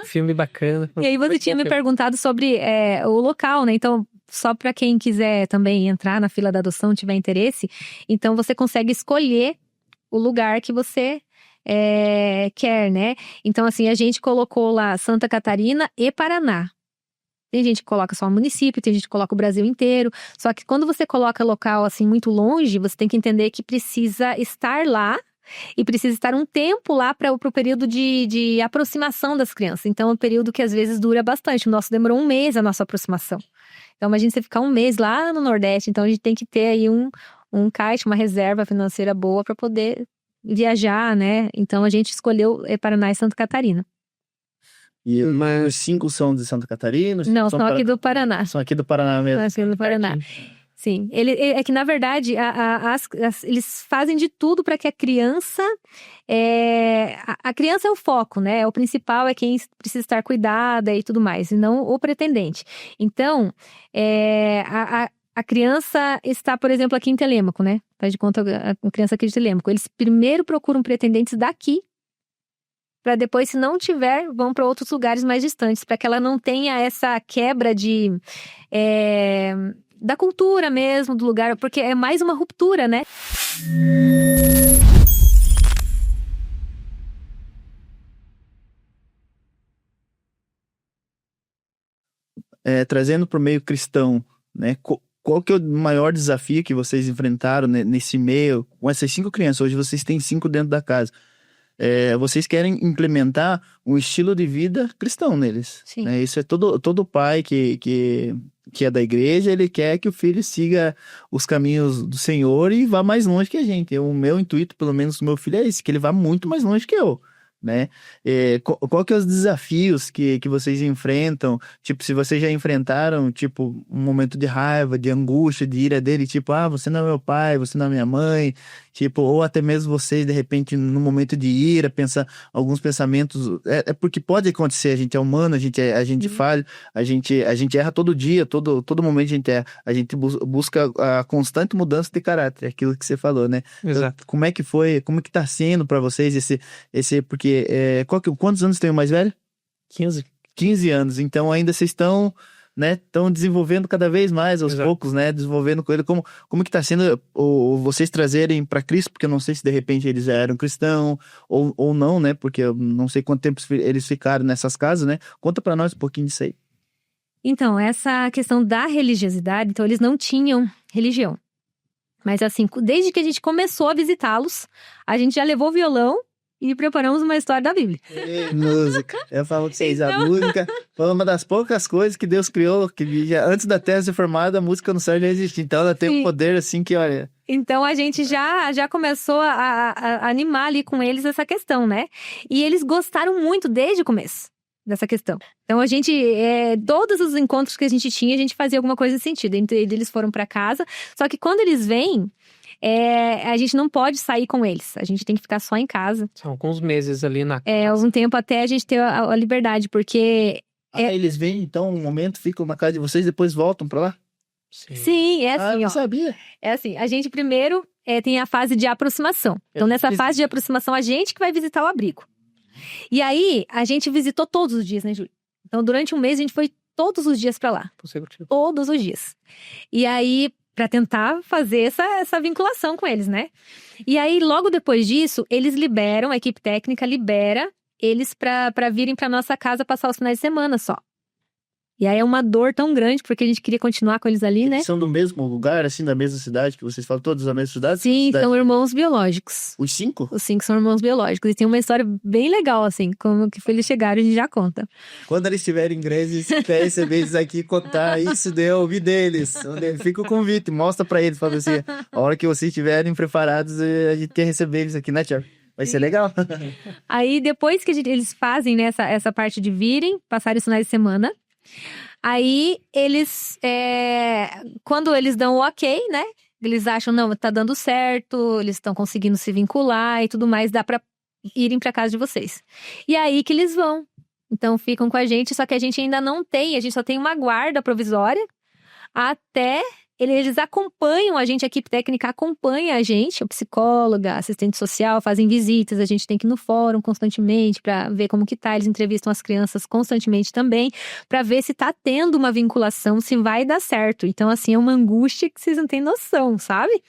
Filme bacana. E aí você tinha me perguntado sobre o local, né? Então, só para quem quiser também entrar na fila da adoção, tiver interesse, então você consegue escolher o lugar que você quer, né? Então, assim, a gente colocou lá Santa Catarina e Paraná. Tem gente que coloca só o município, tem gente que coloca o Brasil inteiro. Só que quando você coloca local, assim, muito longe, você tem que entender que precisa estar lá e precisa estar um tempo lá para o período de aproximação das crianças. Então, é um período que às vezes dura bastante. O nosso demorou 1 mês a nossa aproximação. Então, imagina você ficar 1 mês lá no Nordeste. Então, a gente tem que ter aí um caixa, uma reserva financeira boa para poder viajar, né? Então, a gente escolheu Paraná e Santa Catarina. E os 5 são de Santa Catarina? Não, são aqui do Paraná. São aqui do Paraná mesmo. São aqui do Paraná. Sim, é que na verdade eles fazem de tudo para que a criança, a criança é o foco, né? O principal é quem precisa estar cuidada e tudo mais, e não o pretendente. Então, a criança está, por exemplo, aqui em Telêmaco, né? Faz de conta a criança aqui de Telêmaco. Eles primeiro procuram pretendentes daqui, para depois, se não tiver, vão para outros lugares mais distantes, para que ela não tenha essa quebra da cultura mesmo, do lugar, porque é mais uma ruptura, né? Trazendo para o meio cristão, né? Qual que é o maior desafio que vocês enfrentaram nesse meio? Com essas 5 crianças, hoje vocês têm 5 dentro da casa. Vocês querem implementar um estilo de vida cristão neles. Sim. Né? Isso é todo pai que é da igreja, ele quer que o filho siga os caminhos do Senhor e vá mais longe que a gente. O meu intuito, pelo menos do meu filho, é esse, que ele vá muito mais longe que eu. Né? Qual que é os desafios que vocês enfrentam? Tipo, se vocês já enfrentaram, tipo, um momento de raiva, de angústia, de ira dele, tipo, você não é meu pai, você não é minha mãe, tipo, ou até mesmo vocês, de repente, no momento de ira, pensar alguns pensamentos, porque pode acontecer, a gente é humano, a gente falha, a gente erra todo dia, todo momento a gente erra, a gente busca a constante mudança de caráter, aquilo que você falou, né? Exato. Então, como que tá sendo pra vocês porque quantos anos tem o mais velho? 15 anos, então ainda vocês estão, né, desenvolvendo cada vez mais aos poucos, né, desenvolvendo com ele, como que tá sendo vocês trazerem para Cristo, porque eu não sei se de repente eles já eram cristãos ou não, né, porque eu não sei quanto tempo eles ficaram nessas casas, né, conta para nós um pouquinho disso aí. Então, essa questão da religiosidade, então eles não tinham religião, mas assim, desde que a gente começou a visitá-los, a gente já levou violão e preparamos uma história da Bíblia. Música. Eu falo pra vocês, a música foi uma das poucas coisas que Deus criou, que já, antes da Terra ser formada, a música no céu já existia. Então ela tem um poder assim que, olha... Então a gente já começou a animar ali com eles essa questão, né? E eles gostaram muito desde o começo dessa questão. Então a gente, todos os encontros que a gente tinha, a gente fazia alguma coisa nesse sentido. Então eles foram pra casa, só que quando eles vêm, a gente não pode sair com eles. A gente tem que ficar só em casa. São alguns meses ali na casa. Algum tempo até a gente ter a liberdade, porque... eles vêm, então, um momento, ficam na casa de vocês, depois voltam pra lá? Sim, é assim, eu não ó. sabia. É assim, a gente primeiro tem a fase de aproximação. Então, nessa fase de aproximação, a gente que vai visitar o abrigo. E aí, a gente visitou todos os dias, né, Júlia? Então, durante um mês, a gente foi todos os dias pra lá. Todos os dias. E aí, pra tentar fazer essa vinculação com eles, né? E aí, logo depois disso, eles liberam, a equipe técnica libera eles pra virem pra nossa casa passar os finais de semana só. E aí é uma dor tão grande, porque a gente queria continuar com eles ali, né? Eles são do mesmo lugar, assim, da mesma cidade, que vocês falam todos da mesma cidade? Sim, são irmãos biológicos. Os 5? Os 5 são irmãos biológicos. E tem uma história bem legal, assim, como que eles chegaram, a gente já conta. Quando eles estiverem ingleses, receber eles aqui contar isso, eu ouvi deles. Fica o convite, mostra pra eles, fala assim, a hora que vocês estiverem preparados, a gente quer receber eles aqui, né, Thiago? Vai ser legal. Aí, depois que eles fazem, né, essa parte de virem, passarem os finais de semana, aí eles, quando eles dão o ok, né, eles acham, não, tá dando certo, eles estão conseguindo se vincular e tudo mais, dá pra irem pra casa de vocês. E aí que eles vão. Então, ficam com a gente, só que a gente ainda não tem, a gente só tem uma guarda provisória até... Eles acompanham a gente, a equipe técnica acompanha a gente, a psicóloga, a assistente social, fazem visitas, a gente tem que ir no fórum constantemente para ver como que tá, eles entrevistam as crianças constantemente também, para ver se tá tendo uma vinculação, se vai dar certo. Então, assim, é uma angústia que vocês não têm noção, sabe?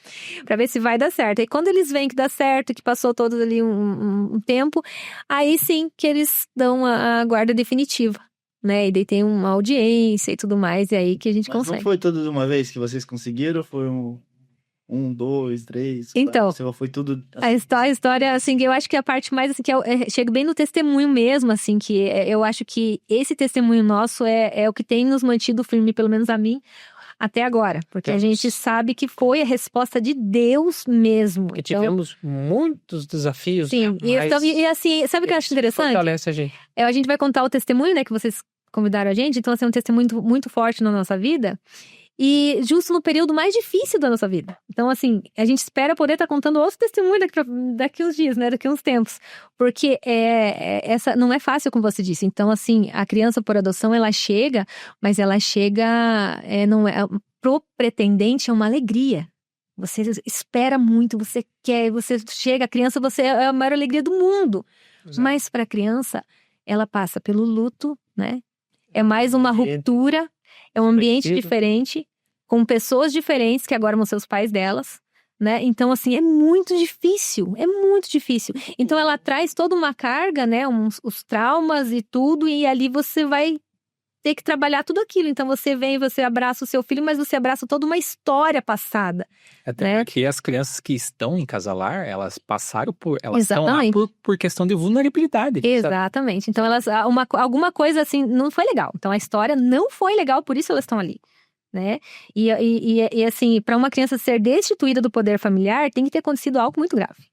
Para ver se vai dar certo. E quando eles veem que dá certo, que passou todos ali um tempo, aí sim que eles dão a guarda definitiva. Né? E daí tem uma audiência e tudo mais, e aí que a gente consegue. Não foi tudo de uma vez que vocês conseguiram? Foi 1, 2, 3, então, 4, foi tudo... Assim. A história, assim, eu acho que a parte mais, assim, que chega bem no testemunho mesmo, assim, que eu acho que esse testemunho nosso é o que tem nos mantido firme, pelo menos a mim, até agora. Porque a gente sabe que foi a resposta de Deus mesmo. Porque tivemos muitos desafios. Sim, e assim, sabe o que eu acho interessante? Fortalece a gente. A gente vai contar o testemunho, né, que vocês convidaram a gente, então assim, é um testemunho muito, muito forte na nossa vida, e justo no período mais difícil da nossa vida. Então assim, a gente espera poder estar contando outro testemunho daqui uns dias, né, daqui uns tempos, porque essa não é fácil, como você disse. Então assim, a criança por adoção, ela chega, mas ela chega, não é, pro pretendente é uma alegria. Você espera muito, você quer, você chega, a criança, você é a maior alegria do mundo. Exato. Mas para a criança, ela passa pelo luto, né? É mais uma ruptura, é um ambiente diferente, com pessoas diferentes que agora vão ser os pais delas, né? Então, assim, é muito difícil. Então, ela traz toda uma carga, né? Os traumas e tudo, e ali você vai ter que trabalhar tudo aquilo. Então, você vem, você abraça o seu filho, mas você abraça toda uma história passada. Até né? porque as crianças que estão em casalar, elas passaram por... Elas estão lá por questão de vulnerabilidade. Exatamente. Então, alguma coisa assim não foi legal. Então, a história não foi legal, por isso elas estão ali. Né? E assim, para uma criança ser destituída do poder familiar, tem que ter acontecido algo muito grave.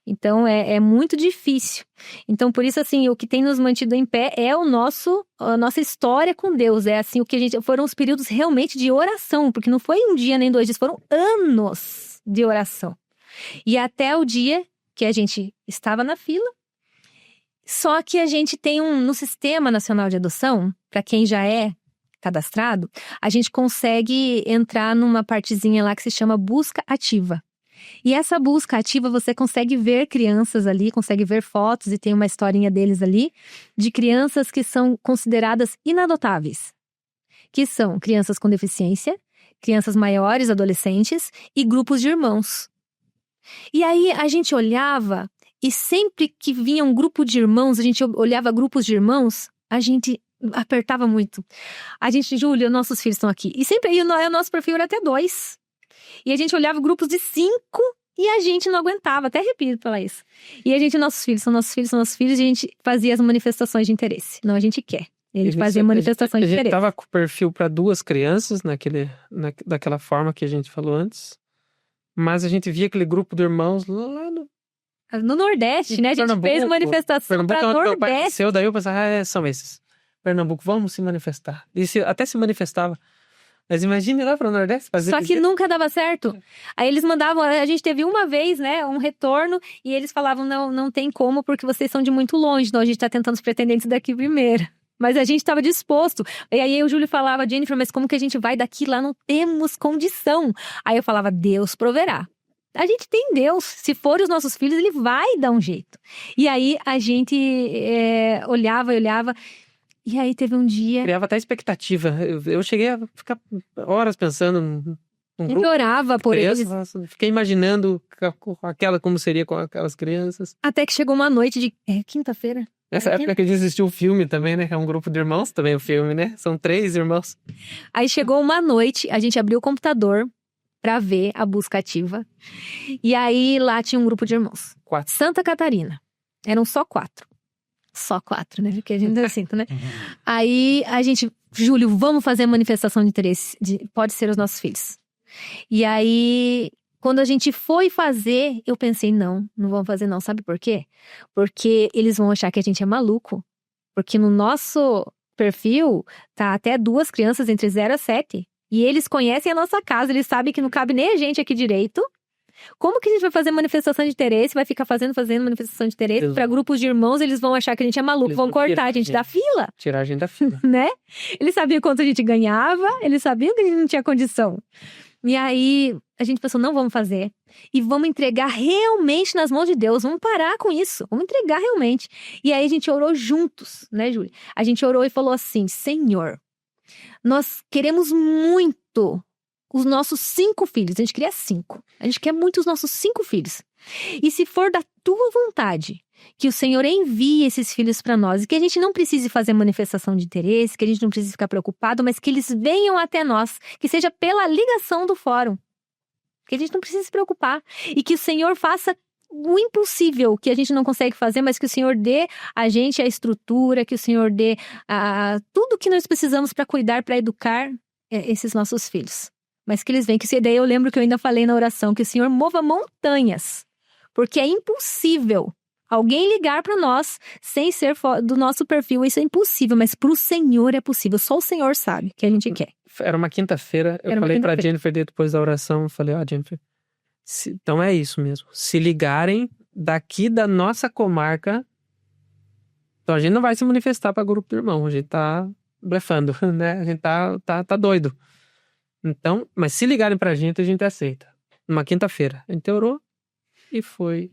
Então, é muito difícil. Então, por isso, assim, o que tem nos mantido em pé é a nossa história com Deus. É assim, foram os períodos realmente de oração, porque não foi um dia nem 2 dias, foram anos de oração. E até o dia que a gente estava na fila, só que a gente tem no Sistema Nacional de Adoção, para quem já é cadastrado, a gente consegue entrar numa partezinha lá que se chama busca ativa. E essa busca ativa, você consegue ver crianças ali, consegue ver fotos, e tem uma historinha deles ali, de crianças que são consideradas inadotáveis. Que são crianças com deficiência, crianças maiores, adolescentes e grupos de irmãos. E aí a gente olhava, e sempre que vinha um grupo de irmãos, a gente olhava grupos de irmãos, a gente apertava muito. A gente, Júlia, nossos filhos estão aqui. E sempre, o nosso perfil era até 2. E a gente olhava grupos de 5 E a gente não aguentava, até arrepio falar isso. E a gente, nossos filhos, são nossos filhos, são nossos filhos, e a gente fazia as manifestações de interesse. Não, a gente quer. E a gente fazia manifestações de interesse. A gente tava com o perfil para 2 crianças, daquela forma que a gente falou antes. Mas a gente via aquele grupo de irmãos lá no Nordeste, né? A gente fez manifestação para Nordeste. Daí eu pensava, são esses. Pernambuco, vamos se manifestar. E até se manifestava. Mas imagine lá para o Nordeste fazer. Só que nunca dava certo. Aí eles mandavam, a gente teve uma vez, né, um retorno, e eles falavam, não tem como, porque vocês são de muito longe, então a gente tá tentando os pretendentes daqui primeiro. Mas a gente estava disposto. E aí o Júlio falava, Jennifer, mas como que a gente vai daqui lá? Não temos condição. Aí eu falava, Deus proverá. A gente tem Deus. Se forem os nossos filhos, Ele vai dar um jeito. E aí a gente olhava. E aí teve um dia... Criava até expectativa. Eu cheguei a ficar horas pensando... A gente orava por eles. Fiquei imaginando como seria com aquelas crianças. Até que chegou uma noite de... quinta-feira. Nessa época que existiu o filme também, né? É um grupo de irmãos também o filme, né? São 3 irmãos. Aí chegou uma noite, a gente abriu o computador pra ver a busca ativa. E aí lá tinha um grupo de irmãos. 4. Santa Catarina. Eram só 4. Só 4, né? Porque a gente é assim, né? Aí a gente... Júlio, vamos fazer a manifestação de interesse. Pode ser os nossos filhos. E aí... Quando a gente foi fazer, eu pensei, não vamos fazer não. Sabe por quê? Porque eles vão achar que a gente é maluco. Porque no nosso perfil, tá até 2 crianças entre 0 a 7. E eles conhecem a nossa casa, eles sabem que não cabe nem a gente aqui direito. Como que a gente vai fazer manifestação de interesse? Vai ficar fazendo manifestação de interesse para grupos de irmãos, eles vão achar que a gente é maluco, vão cortar a gente da fila. Tirar a gente da fila. Né? Eles sabiam quanto a gente ganhava, eles sabiam que a gente não tinha condição. E aí, a gente pensou, não vamos fazer. E vamos entregar realmente nas mãos de Deus. Vamos parar com isso. Vamos entregar realmente. E aí, a gente orou juntos, né, Júlia? A gente orou e falou assim, Senhor, nós queremos muito os nossos 5 filhos. A gente queria 5. A gente quer muito os nossos 5 filhos. E se for da tua vontade, que o Senhor envie esses filhos para nós e que a gente não precise fazer manifestação de interesse, que a gente não precise ficar preocupado, mas que eles venham até nós, que seja pela ligação do fórum, que a gente não precise se preocupar e que o Senhor faça o impossível que a gente não consegue fazer, mas que o Senhor dê a gente a estrutura, que o Senhor dê tudo que nós precisamos para cuidar, para educar esses nossos filhos. Mas que eles venham, que daí eu lembro que eu ainda falei na oração, que o Senhor mova montanhas, porque é impossível alguém ligar para nós sem ser do nosso perfil, isso é impossível, mas para o Senhor é possível, só o Senhor sabe que a gente quer. Era uma quinta-feira, eu falei para a Jennifer depois da oração, eu falei, Jennifer, então é isso mesmo, se ligarem daqui da nossa comarca, então a gente não vai se manifestar para grupo de irmão, a gente tá blefando, né, a gente tá doido. Então, mas se ligarem pra gente, a gente aceita. Numa quinta-feira, a gente orou. E foi.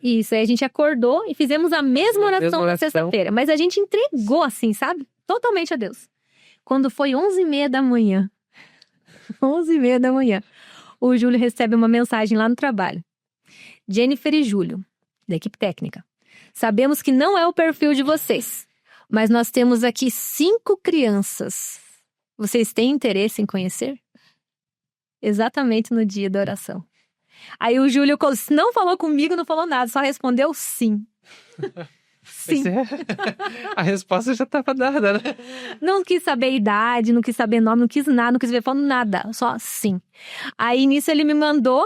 Isso, aí a gente acordou e fizemos a mesma oração na sexta-feira. Mas a gente entregou assim, sabe? Totalmente a Deus. Quando foi 11h30 da manhã, 11h30 da manhã, o Júlio recebe uma mensagem lá no trabalho. Jennifer e Júlio, da equipe técnica. Sabemos que não é o perfil de vocês, mas nós temos aqui 5 crianças. Vocês têm interesse em conhecer? Exatamente no dia da oração. Aí o Júlio não falou comigo, não falou nada, só respondeu sim. Sim. A resposta já estava dada, né? Não quis saber idade, não quis saber nome, não quis nada, não quis ver falando nada, só sim. Aí nisso ele me mandou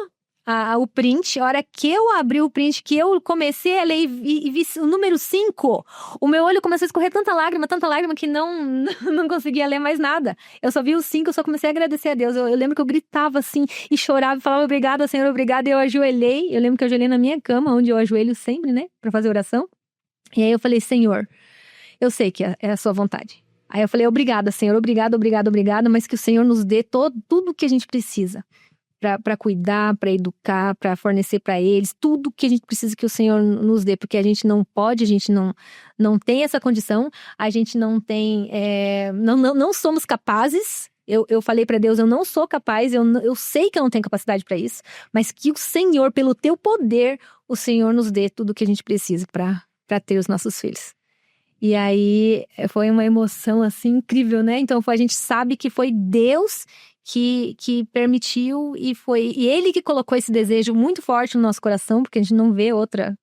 o print, a hora que eu abri o print, que eu comecei a ler e vi o número 5, o meu olho começou a escorrer tanta lágrima que não conseguia ler mais nada. Eu só vi o 5, eu só comecei a agradecer a Deus. Eu lembro que eu gritava assim e chorava e falava obrigada, Senhor, obrigada. E eu ajoelhei, eu lembro que eu ajoelhei na minha cama, onde eu ajoelho sempre, né, pra fazer oração. E aí eu falei, Senhor, eu sei que é a sua vontade. Aí eu falei, obrigada, Senhor, obrigada, mas que o Senhor nos dê tudo que a gente precisa. Para cuidar, para educar, para fornecer para eles, tudo que a gente precisa que o Senhor nos dê, porque a gente não pode, a gente não tem essa condição, a gente não tem, não somos capazes. Eu falei para Deus, eu não sou capaz, eu sei que eu não tenho capacidade para isso, mas que o Senhor, pelo teu poder, o Senhor nos dê tudo que a gente precisa para ter os nossos filhos. E aí foi uma emoção assim incrível, né? Então a gente sabe que foi Deus que permitiu e ele que colocou esse desejo muito forte no nosso coração, porque a gente não vê outra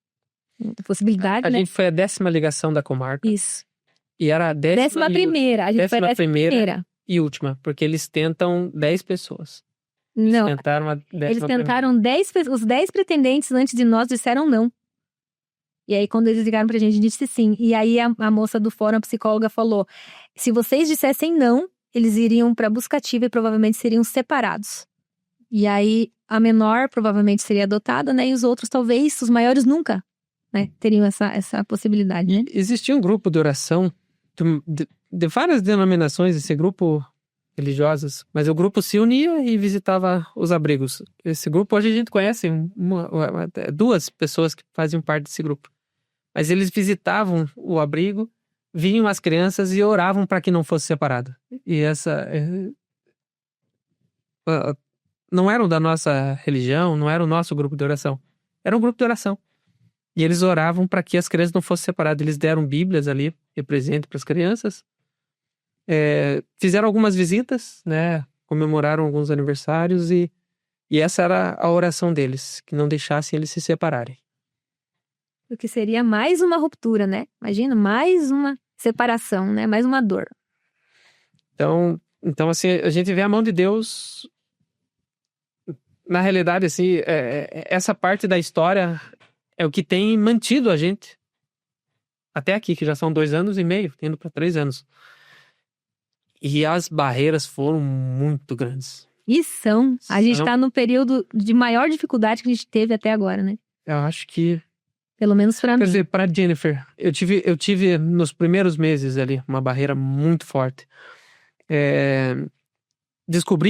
possibilidade, A né? gente foi a 10ª ligação da comarca. Isso. E era a 11ª. A gente foi a 11ª. E última, porque eles tentam 10 pessoas. Não, Tentaram a 11ª eles tentaram 10, os 10 pretendentes antes de nós disseram não. E aí, quando eles ligaram pra gente, a gente disse sim. E aí, a moça do fórum, a psicóloga, falou: se vocês dissessem não, eles iriam pra busca ativa e provavelmente seriam separados. E aí, a menor provavelmente seria adotada, né? E os outros, talvez, os maiores nunca, né? Teriam essa possibilidade, né? Existia um grupo de oração de várias denominações, esse grupo religiosos, mas o grupo se unia e visitava os abrigos. Esse grupo, hoje a gente conhece 2 pessoas que faziam parte desse grupo. Mas eles visitavam o abrigo, vinham as crianças e oravam para que não fosse separado. E não eram da nossa religião, não era o nosso grupo de oração. Era um grupo de oração. E eles oravam para que as crianças não fossem separadas. Eles deram bíblias ali, de presente para as crianças. Fizeram algumas visitas, né? Comemoraram alguns aniversários e essa era a oração deles, que não deixassem eles se separarem. O que seria mais uma ruptura, né? Imagina, mais uma separação, né? Mais uma dor. Então assim, a gente vê a mão de Deus. Na realidade, assim, essa parte da história é o que tem mantido a gente até aqui, que já são 2 anos e meio, indo para 3 anos. E as barreiras foram muito grandes. E são. A gente tá no período de maior dificuldade que a gente teve até agora, né? Eu acho que... Pelo menos pra mim. Quer dizer, pra Jennifer, eu tive nos primeiros meses ali uma barreira muito forte.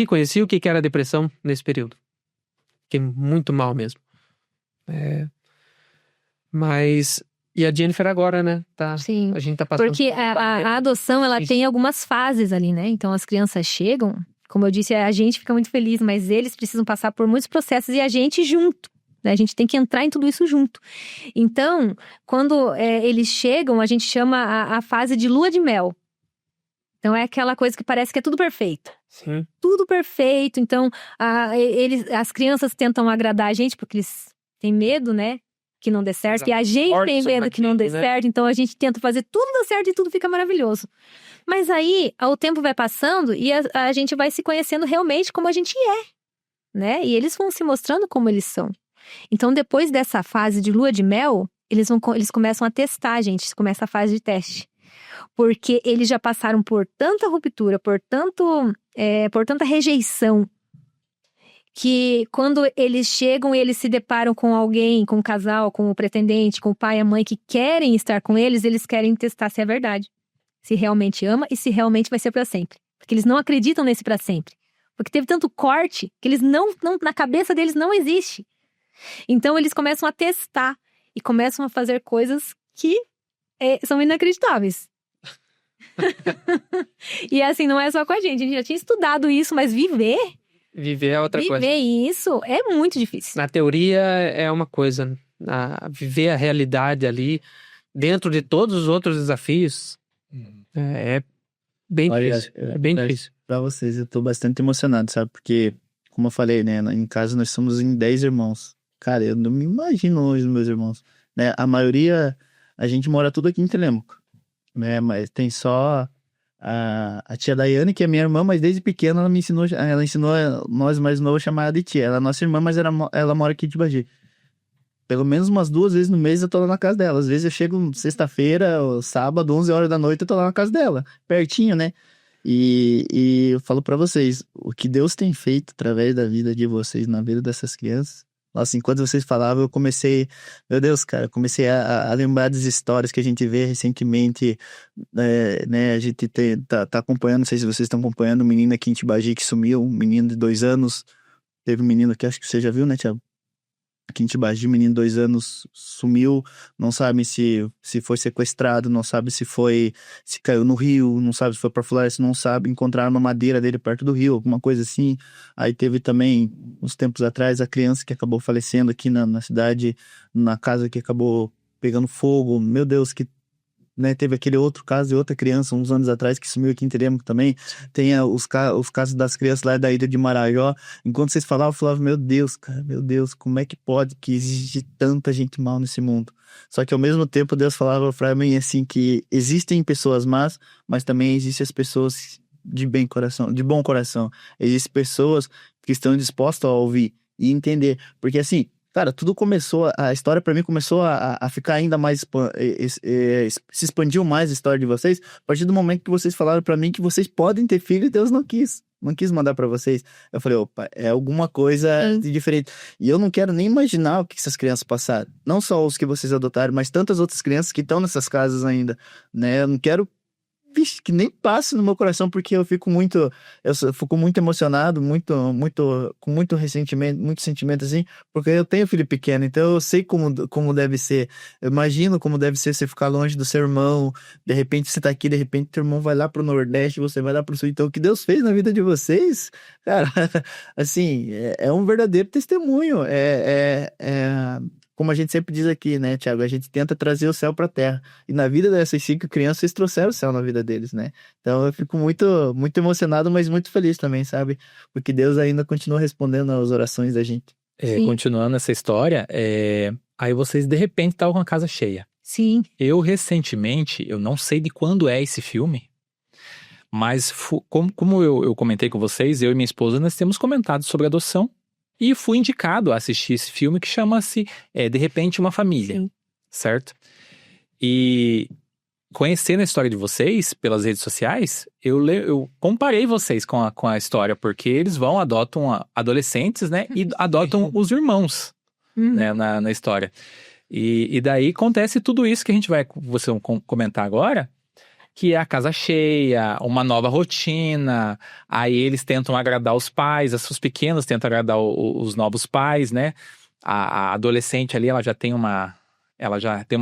Conheci o que era depressão nesse período. Fiquei muito mal mesmo. Mas... E a Jennifer agora, né? Sim. A gente tá passando... Porque a adoção, ela tem algumas fases ali, né? Então, as crianças chegam, como eu disse, a gente fica muito feliz, mas eles precisam passar por muitos processos e a gente junto, né? A gente tem que entrar em tudo isso junto. Então, quando eles chegam, a gente chama a fase de lua de mel. Então, é aquela coisa que parece que é tudo perfeito. Sim. Tudo perfeito. Então, as crianças tentam agradar a gente, porque eles têm medo, né? Que não dê certo. Exato. E a gente tem medo que não dê certo. Então, a gente tenta fazer tudo dar certo e tudo fica maravilhoso. Mas aí, o tempo vai passando e a gente vai se conhecendo realmente como a gente é, né? E eles vão se mostrando como eles são. Então, depois dessa fase de lua de mel, eles começam a testar a gente. Começa a fase de teste. Porque eles já passaram por tanta ruptura, por tanta rejeição, que quando eles chegam e eles se deparam com alguém, com um casal, com o pretendente, com o pai e a mãe que querem estar com eles querem testar se é verdade. Se realmente ama e se realmente vai ser pra sempre. Porque eles não acreditam nesse pra sempre. Porque teve tanto corte que eles não na cabeça deles não existe. Então eles começam a testar e começam a fazer coisas que são inacreditáveis. E assim, não é só com a gente já tinha estudado isso, mas viver é outra coisa. Viver isso é muito difícil. Na teoria é uma coisa, viver a realidade ali, dentro de todos os outros desafios, é bem difícil. É bem difícil. Pra vocês, eu tô bastante emocionado, sabe? Porque, como eu falei, né? Em casa nós somos em 10 irmãos. Cara, eu não me imagino longe dos meus irmãos. Né? A maioria, a gente mora tudo aqui em Telêmaco. Né? Mas tem só... A tia Daiane, que é minha irmã, mas desde pequena ela ensinou nós mais novos a chamar ela de tia. Ela é nossa irmã, mas ela mora aqui de Bagé. Pelo menos umas 2 vezes no mês eu tô lá na casa dela. Às vezes eu chego sexta-feira, ou sábado, 11 horas da noite, eu tô lá na casa dela. Pertinho, né? E eu falo pra vocês, o que Deus tem feito através da vida de vocês, na vida dessas crianças. Assim, enquanto vocês falavam, eu comecei... Meu Deus, cara, comecei a lembrar das histórias que a gente vê recentemente, né? A gente tá acompanhando, não sei se vocês estão acompanhando, um menino aqui em Tibagi que sumiu, um menino de 2 anos. Teve um menino que acho que você já viu, né, Thiago? Aqui em Tibagi, um menino de 2 anos sumiu, não sabe se foi sequestrado, não sabe se caiu no rio, não sabe se foi pra floresta, não sabe, encontraram uma madeira dele perto do rio, alguma coisa assim. Aí teve também, uns tempos atrás, a criança que acabou falecendo aqui na cidade, na casa que acabou pegando fogo. Meu Deus, que né? Teve aquele outro caso de outra criança uns anos atrás que sumiu aqui em Teremo também. Tem os casos das crianças lá da ilha de Marajó. Enquanto vocês falavam, eu falava, meu Deus, cara, meu Deus, como é que pode que existe tanta gente mal nesse mundo? Só que ao mesmo tempo Deus falava pra mim assim que existem pessoas más, mas também existem as pessoas de bom coração. Existem pessoas que estão dispostas a ouvir e entender. Porque assim, cara, tudo começou, a história pra mim começou a ficar ainda mais, se expandiu mais a história de vocês, a partir do momento que vocês falaram pra mim que vocês podem ter filho e Deus não quis mandar pra vocês. Eu falei, opa, é alguma coisa de diferente. E eu não quero nem imaginar o que essas crianças passaram. Não só os que vocês adotaram, mas tantas outras crianças que estão nessas casas ainda, né? Eu não quero que nem passe no meu coração, porque eu fico muito emocionado, com muito ressentimento, muito sentimento assim, porque eu tenho filho pequeno, então eu sei como deve ser, eu imagino como deve ser você ficar longe do seu irmão, de repente você tá aqui, de repente teu irmão vai lá pro Nordeste, você vai lá pro Sul, então o que Deus fez na vida de vocês, cara, assim, é um verdadeiro testemunho, como a gente sempre diz aqui, né, Thiago? A gente tenta trazer o céu pra terra. E na vida dessas 5 crianças, vocês trouxeram o céu na vida deles, né? Então eu fico muito, muito emocionado, mas muito feliz também, sabe? Porque Deus ainda continua respondendo às orações da gente. Continuando essa história, aí vocês de repente estavam com a casa cheia. Sim. Eu recentemente, eu não sei de quando é esse filme, mas como eu comentei com vocês, eu e minha esposa, nós temos comentado sobre adoção. E fui indicado a assistir esse filme que chama-se De Repente Uma Família, Sim. certo? E conhecendo a história de vocês pelas redes sociais, eu comparei vocês com a história, porque eles adotam adolescentes, né? E adotam os irmãos, né, na história. E daí acontece tudo isso que vocês vão comentar agora, que é a casa cheia, uma nova rotina, aí eles tentam agradar os pais, os pequenos tentam agradar os novos pais, né? A adolescente ali, ela já tem uma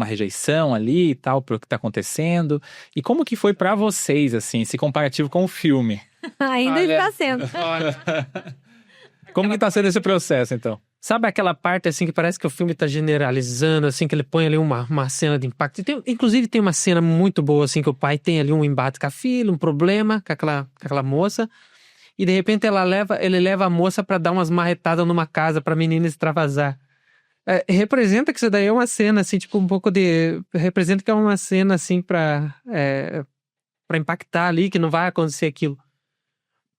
rejeição ali e tal, pelo que tá acontecendo. E como que foi pra vocês, assim, esse comparativo com o filme? Ainda está sendo. Como que tá sendo esse processo, então? Sabe aquela parte, assim, que parece que o filme tá generalizando, assim, que ele põe ali uma cena de impacto. Inclusive, tem uma cena muito boa, assim, que o pai tem ali um embate com a filha, um problema com aquela moça. E, de repente, ele leva a moça pra dar umas marretadas numa casa pra menina extravasar. Representa que isso daí é uma cena, assim, tipo, um pouco de... Representa que é uma cena, assim, pra impactar ali, que não vai acontecer aquilo.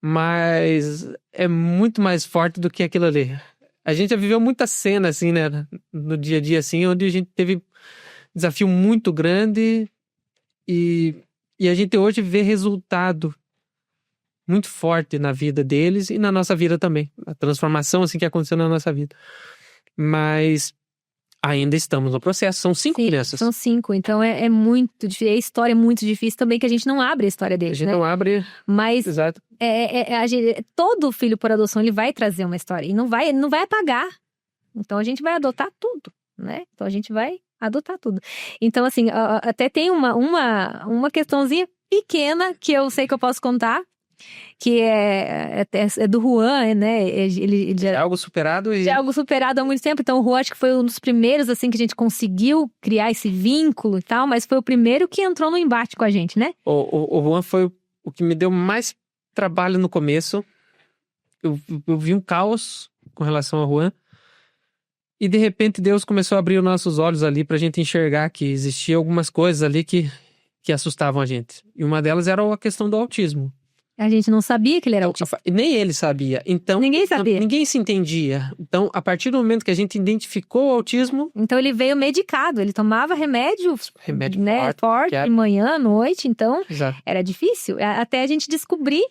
Mas é muito mais forte do que aquilo ali. A gente já viveu muita cena, assim, né, no dia a dia, assim, onde a gente teve um desafio muito grande e a gente hoje vê resultado muito forte na vida deles e na nossa vida também. A transformação, assim, que aconteceu na nossa vida. Mas ainda estamos no processo. São 5 crianças. São 5, então é muito difícil. A história é muito difícil também, que a gente não abre a história deles, A gente não abre... Mas... Exato. Todo filho por adoção, ele vai trazer uma história. E não vai apagar. Então, a gente vai adotar tudo, né? Então, a gente vai adotar tudo. Então, assim, até tem uma questãozinha pequena que eu sei que eu posso contar. Que é do Juan, né? Ele já, é algo superado já é algo superado há muito tempo. Então, o Juan acho que foi um dos primeiros, assim, que a gente conseguiu criar esse vínculo e tal. Mas foi o primeiro que entrou no embate com a gente, né? O Juan foi o que me deu mais trabalho no começo. Eu vi um caos com relação ao Juan. E de repente Deus começou a abrir os nossos olhos ali pra gente enxergar que existia algumas coisas ali que assustavam a gente. E uma delas era a questão do autismo. A gente não sabia que ele era autista. Nem ele sabia. Então, ninguém sabia. Ninguém se entendia. Então, a partir do momento que a gente identificou o autismo... Então, ele veio medicado. Ele tomava remédio né, forte de manhã, à noite. Então, exato, era difícil. Até a gente descobrir.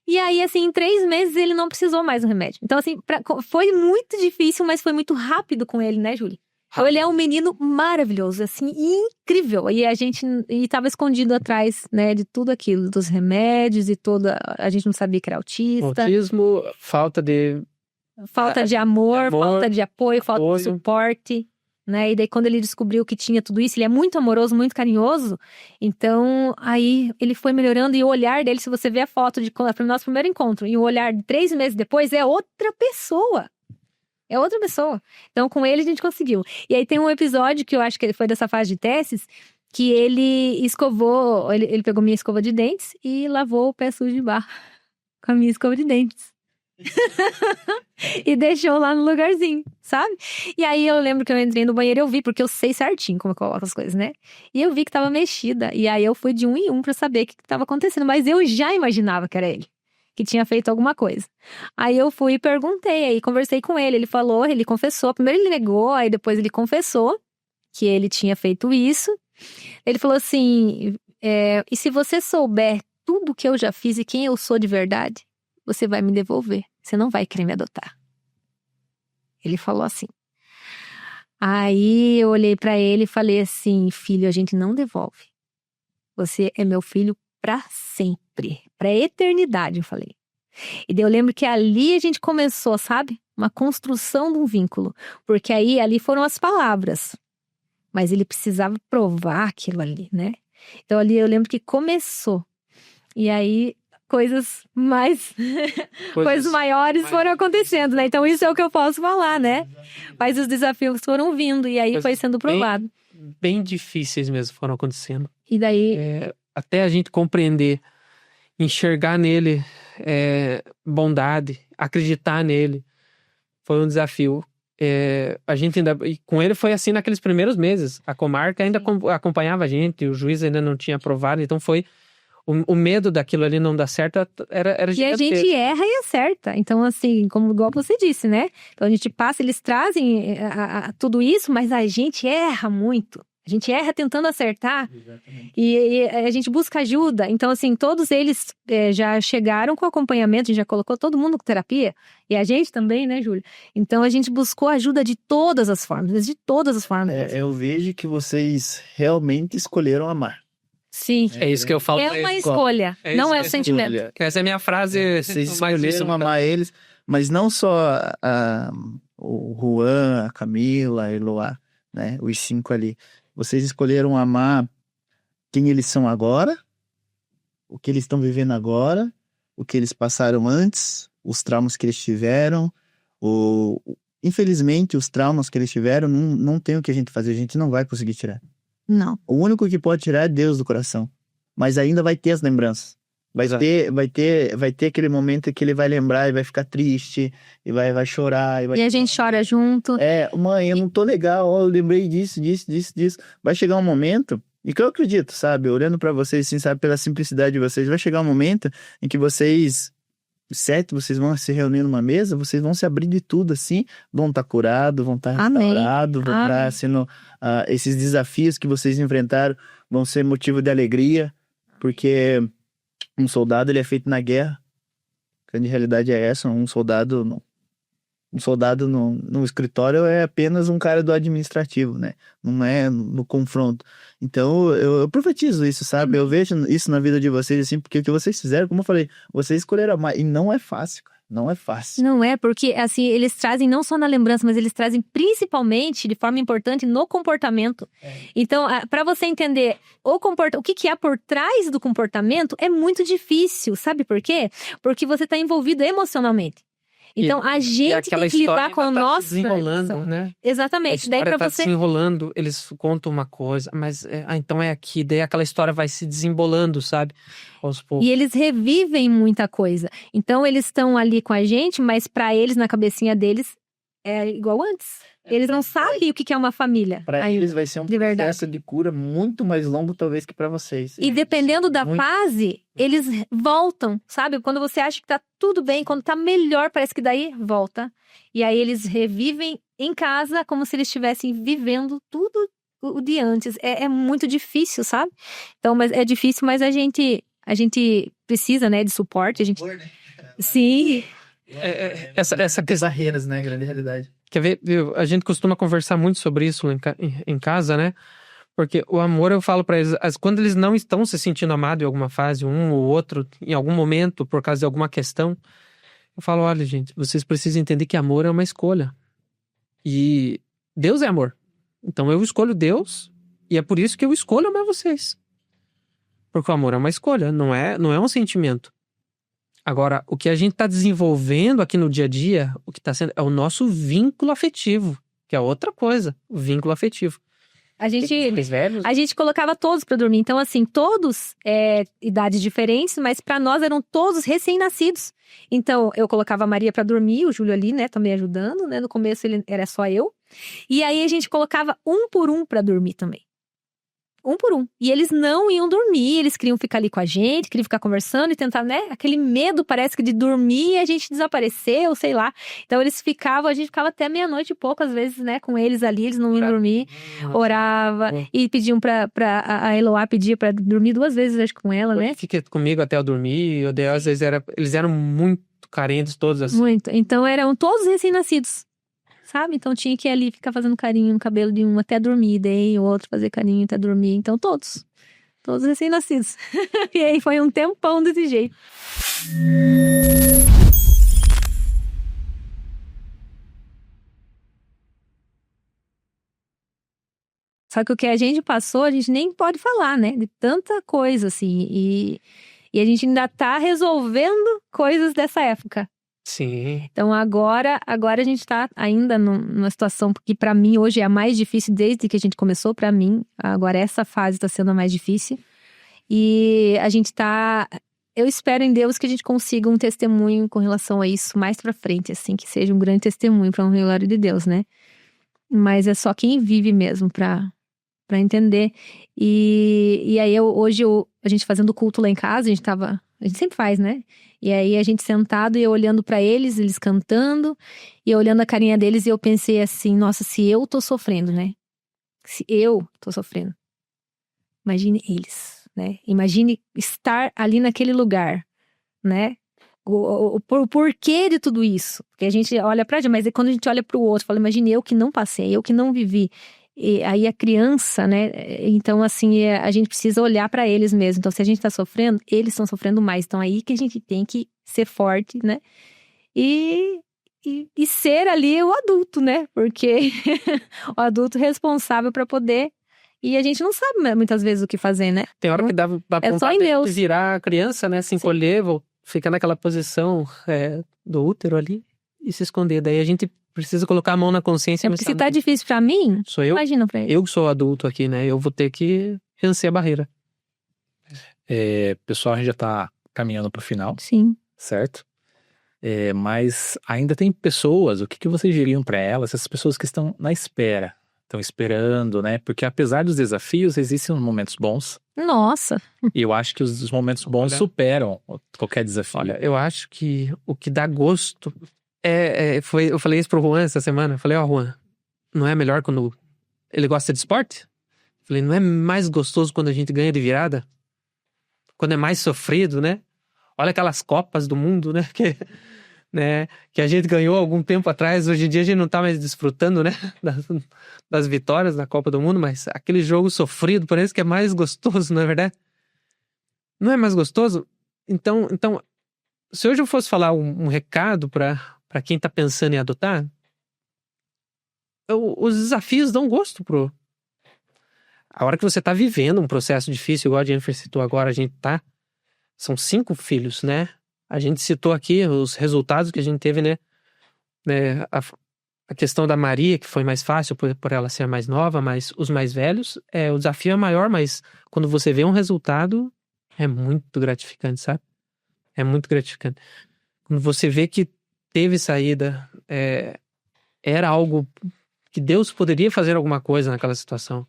E aí, assim, em 3 meses, ele não precisou mais do remédio. Então, assim, foi muito difícil, mas foi muito rápido com ele, né, Júlia? Então, ele é um menino maravilhoso, assim, incrível. E a gente estava escondido atrás, né, de tudo aquilo, dos remédios e toda... A gente não sabia que era autista. Autismo, falta de amor, falta de apoio, falta de suporte, né? E daí, quando ele descobriu que tinha tudo isso, ele é muito amoroso, muito carinhoso. Então, aí, ele foi melhorando. E o olhar dele, se você ver a foto do nosso primeiro encontro, e o olhar de 3 meses depois, é outra pessoa. É outra pessoa. Então, com ele a gente conseguiu. E aí tem um episódio que eu acho que foi dessa fase de testes, que ele escovou, ele pegou minha escova de dentes e lavou o pé sujo de barro com a minha escova de dentes. E deixou lá no lugarzinho, sabe? E aí eu lembro que eu entrei no banheiro e eu vi, porque eu sei certinho como eu coloco as coisas, né? E eu vi que tava mexida. E aí eu fui de um em um pra saber o que tava acontecendo. Mas eu já imaginava que era ele, que tinha feito alguma coisa. Aí eu fui e perguntei, aí conversei com ele. Ele falou, ele confessou. Primeiro ele negou, aí depois ele confessou que ele tinha feito isso. Ele falou assim, e se você souber tudo que eu já fiz e quem eu sou de verdade, você vai me devolver. Você não vai querer me adotar. Ele falou assim. Aí eu olhei pra ele e falei assim, filho, a gente não devolve. Você é meu filho pra sempre. Pra eternidade, eu falei. E daí eu lembro que ali a gente começou, sabe? Uma construção de um vínculo. Porque aí, ali foram as palavras. Mas ele precisava provar aquilo ali, né? Então ali eu lembro que começou. E aí coisas maiores foram acontecendo, né? Então isso é o que eu posso falar, né? Mas os desafios foram vindo e aí foi sendo provado. Bem difíceis mesmo foram acontecendo. E daí... até a gente compreender, enxergar nele bondade, acreditar nele, foi um desafio. A gente ainda... E com ele foi assim naqueles primeiros meses. A comarca ainda acompanhava a gente, o juiz ainda não tinha aprovado, então foi... O medo daquilo ali não dar certo era E a gente erra e acerta. Então, assim, como igual você disse, né? Então a gente passa, eles trazem tudo isso, mas a gente erra muito. A gente erra tentando acertar. E a gente busca ajuda. Então, assim, todos eles já chegaram com acompanhamento, a gente já colocou todo mundo com terapia. E a gente também, né, Júlio? Então, a gente buscou ajuda de todas as formas. De todas as formas. Eu vejo que vocês realmente escolheram amar. Sim. É isso que eu falo. É uma escolha, não é o sentimento. Essa é a minha frase. Vocês escolheram amar eles, mas não só o Juan, a Camila, a Eloá, né? Os 5 ali. Vocês escolheram amar quem eles são agora, o que eles estão vivendo agora, o que eles passaram antes, os traumas que eles tiveram. Infelizmente, os traumas que eles tiveram não tem o que a gente fazer, a gente não vai conseguir tirar. Não. O único que pode tirar é Deus do coração. Mas ainda vai ter as lembranças. Vai ter aquele momento que ele vai lembrar e vai ficar triste, e vai chorar. E a gente chora junto. Mãe, eu não tô legal, eu lembrei disso. Vai chegar um momento, e que eu acredito, sabe? Olhando pra vocês, assim, sabe? Pela simplicidade de vocês, vai chegar um momento em que vocês vão se reunir numa mesa, vocês vão se abrir de tudo, assim, vão estar curados, vão estar restaurados, vão estar sendo... esses desafios que vocês enfrentaram vão ser motivo de alegria, porque um soldado, ele é feito na guerra. A grande realidade é essa, um soldado no escritório é apenas um cara do administrativo, né? Não é no confronto. Então, eu profetizo isso, sabe? Eu vejo isso na vida de vocês, assim, porque o que vocês fizeram, como eu falei, vocês escolheram amar, e não é fácil, cara. Não é fácil. Não é, porque assim, eles trazem não só na lembrança, mas eles trazem principalmente, de forma importante, no comportamento. Então, para você entender o que há por trás do comportamento, é muito difícil. Sabe por quê? Porque você está envolvido emocionalmente. Então, a gente tem que lidar com o nosso... desenrolando, né? Exatamente. A Daí história pra tá você... desenrolando, eles contam uma coisa, mas então é aqui. Daí aquela história vai se desembolando, sabe? Aos poucos. E eles revivem muita coisa. Então, eles estão ali com a gente, mas pra eles, na cabecinha deles, é igual antes. Eles não sabem o que é uma família. Para eles vai ser um processo de cura muito mais longo, talvez, que para vocês. E dependendo da fase, eles voltam, sabe? Quando você acha que tá tudo bem, quando tá melhor, parece que daí volta. E aí eles revivem em casa como se eles estivessem vivendo tudo o de antes. É muito difícil, sabe? Então, mas é difícil, mas a gente precisa, né, de suporte. Sim. Essa barreiras, né? Grande realidade. Quer ver? A gente costuma conversar muito sobre isso em casa, né? Porque o amor, eu falo pra eles, quando eles não estão se sentindo amados em alguma fase, um ou outro, em algum momento, por causa de alguma questão, eu falo, olha, gente, vocês precisam entender que amor é uma escolha. E Deus é amor. Então eu escolho Deus, e é por isso que eu escolho amar vocês. Porque o amor é uma escolha, não é um sentimento. Agora, o que a gente está desenvolvendo aqui no dia a dia, o que está sendo, é o nosso vínculo afetivo, que é outra coisa, o vínculo afetivo. A gente, Mais velhos? a gente colocava todos pra dormir. Então, assim, todos idades diferentes, mas pra nós eram todos recém-nascidos. Então, eu colocava a Maria pra dormir, o Júlio ali, né, também ajudando, né? No começo ele era só eu. E aí a gente colocava um por um pra dormir também. Um por um. E eles não iam dormir, eles queriam ficar ali com a gente, queriam ficar conversando e tentar, né? Aquele medo, parece que de dormir e a gente desaparecer, ou sei lá. Então eles ficavam, a gente ficava até meia-noite e pouco, às vezes, né? Com eles ali, eles não iam dormir. Orava e pediam a Eloá pedia pra dormir 2 vezes, acho, com ela, né? Fica comigo até eu dormir. Às vezes eles eram muito carentes, todos assim. Muito. Então eram todos recém-nascidos. Sabe? Então tinha que ir ali ficar fazendo carinho no cabelo de um até dormir, daí o outro fazer carinho até dormir. Então todos recém-nascidos. E aí foi um tempão desse jeito. Só que o que a gente passou, a gente nem pode falar, né? De tanta coisa, assim. E a gente ainda tá resolvendo coisas dessa época. Sim. Então agora a gente tá ainda numa situação que pra mim hoje é a mais difícil desde que a gente começou, pra mim. Agora essa fase tá sendo a mais difícil. E a gente tá... Eu espero em Deus que a gente consiga um testemunho com relação a isso mais pra frente, assim, que seja um grande testemunho pra honra e glória de Deus, né? Mas é só quem vive mesmo pra entender. E aí hoje a gente fazendo culto lá em casa, a gente sempre faz, né? E aí a gente sentado e eu olhando pra eles cantando, e eu olhando a carinha deles e eu pensei assim, nossa, se eu tô sofrendo, né? Se eu tô sofrendo, imagine eles, né? Imagine estar ali naquele lugar, né? O porquê de tudo isso. Porque a gente olha pra gente, mas quando a gente olha pro outro, fala, imagine eu que não passei, eu que não vivi. E aí a criança, né? Então, assim, a gente precisa olhar pra eles mesmo. Então, se a gente tá sofrendo, eles estão sofrendo mais. Então, aí que a gente tem que ser forte, né? E ser ali o adulto, né? Porque o adulto responsável pra poder... E a gente não sabe muitas vezes o que fazer, né? Tem hora que dá É só em vontade Deus. de virar a criança, né? Se encolher, ficar naquela posição do útero ali e se esconder. Daí a gente precisa colocar a mão na consciência. É porque se tá difícil pra mim, sou eu, imagina pra ele. eu que sou adulto aqui, né? Eu vou ter que vencer a barreira. Pessoal, a gente já tá caminhando pro final, Sim. certo? Mas ainda tem pessoas, o que vocês diriam pra elas? Essas pessoas que estão na espera, estão esperando, né? Porque apesar dos desafios, existem momentos bons. Nossa. E eu acho que os momentos bons superam qualquer desafio. Olha, eu acho que o que dá gosto eu falei isso pro Juan essa semana. Eu falei, Juan, não é melhor quando ele gosta de esporte? Eu falei, não é mais gostoso quando a gente ganha de virada? Quando é mais sofrido, né? Olha aquelas Copas do Mundo, né? Que a gente ganhou algum tempo atrás. Hoje em dia a gente não tá mais desfrutando, né? Das vitórias da Copa do Mundo, mas aquele jogo sofrido parece que é mais gostoso, não é verdade? Não é mais gostoso? Então se hoje eu fosse falar um recado pra quem tá pensando em adotar, os desafios dão gosto a hora que você tá vivendo um processo difícil, igual a Jennifer citou agora, são 5 filhos, né? A gente citou aqui os resultados que a gente teve, né? A questão da Maria, que foi mais fácil por ela ser mais nova, mas os mais velhos, o desafio é maior, mas quando você vê um resultado, é muito gratificante, sabe? É muito gratificante. Quando você vê que teve saída, era algo que Deus poderia fazer alguma coisa naquela situação.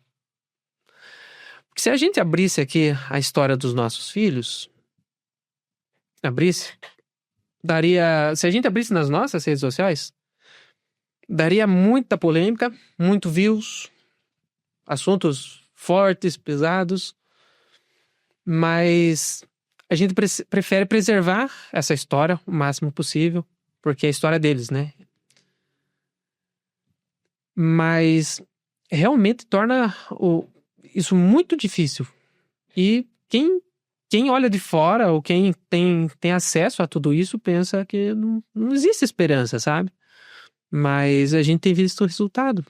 Porque se a gente abrisse aqui a história dos nossos filhos, se a gente abrisse nas nossas redes sociais, daria muita polêmica, muito views, assuntos fortes, pesados, mas a gente prefere preservar essa história o máximo possível, porque é a história deles, né? Mas realmente torna isso muito difícil. E quem olha de fora, ou quem tem acesso a tudo isso, pensa que não existe esperança, sabe? Mas a gente tem visto o resultado.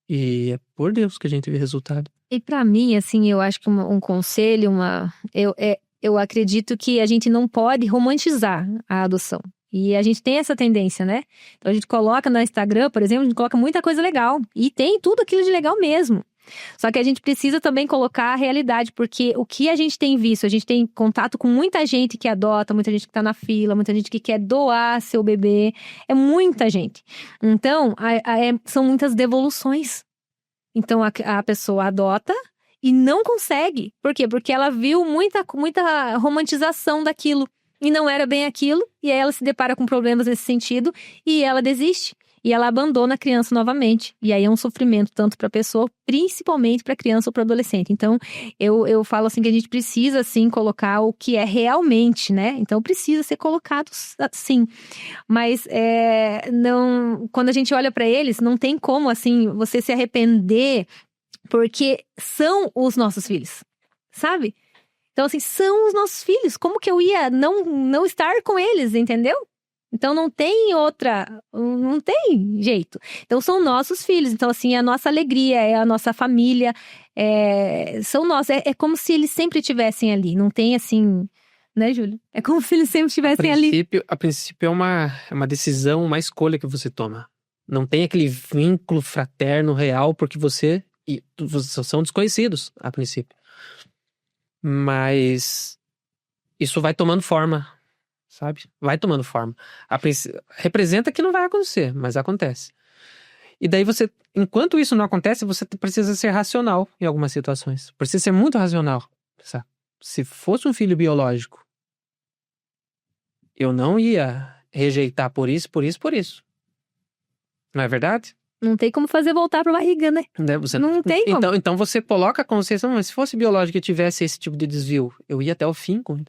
E é por Deus que a gente vê resultado. E pra mim, assim, eu acho que um conselho, eu acredito que a gente não pode romantizar a adoção. E a gente tem essa tendência, né? Então a gente coloca no Instagram, por exemplo, a gente coloca muita coisa legal. E tem tudo aquilo de legal mesmo. Só que a gente precisa também colocar a realidade, porque o que a gente tem visto, a gente tem contato com muita gente que adota, muita gente que tá na fila, muita gente que quer doar seu bebê, é muita gente. Então, são muitas devoluções. Então, a pessoa adota e não consegue. Por quê? Porque ela viu muita romantização daquilo e não era bem aquilo, e aí ela se depara com problemas nesse sentido e ela desiste. E ela abandona a criança novamente. E aí é um sofrimento tanto para a pessoa, principalmente para a criança ou para o adolescente. Então, eu falo assim que a gente precisa, assim, colocar o que é realmente, né? Então, precisa ser colocado, sim. Mas, não, quando a gente olha para eles, não tem como, assim, você se arrepender, porque são os nossos filhos, sabe? Então, assim, são os nossos filhos. Como que eu ia não estar com eles, entendeu? Então, não tem jeito. Então, são nossos filhos. Então, assim, é a nossa alegria, é a nossa família, são nossos. É como se eles sempre estivessem ali. Não tem, assim, né, Júlio? É como se eles sempre estivessem ali. A princípio é uma decisão, uma escolha que você toma. Não tem aquele vínculo fraterno real, porque vocês são desconhecidos, a princípio. Mas isso vai tomando forma. Sabe? Vai tomando forma. Representa que não vai acontecer, mas acontece. E daí enquanto isso não acontece, você precisa ser racional em algumas situações. Precisa ser muito racional. Sabe? Se fosse um filho biológico, eu não ia rejeitar por isso. Não é verdade? Não tem como fazer voltar pra barriga, né? Não tem como. Então você coloca a consciência, mas se fosse biológico e tivesse esse tipo de desvio, eu ia até o fim com ele.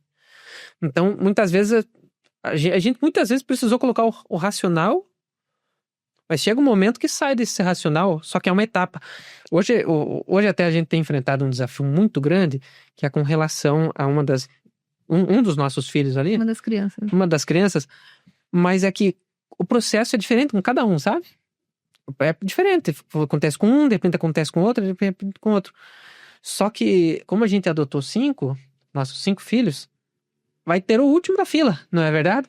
Então, muitas vezes, a gente muitas vezes precisou colocar o racional, mas chega um momento que sai desse racional, só que é uma etapa. Hoje até a gente tem enfrentado um desafio muito grande, que é com relação a um dos nossos filhos ali. Uma das crianças. Mas é que o processo é diferente com cada um, sabe? É diferente. Acontece com um, de repente acontece com outro, de repente com outro. Só que, como a gente adotou nossos 5 filhos, vai ter o último da fila, não é verdade?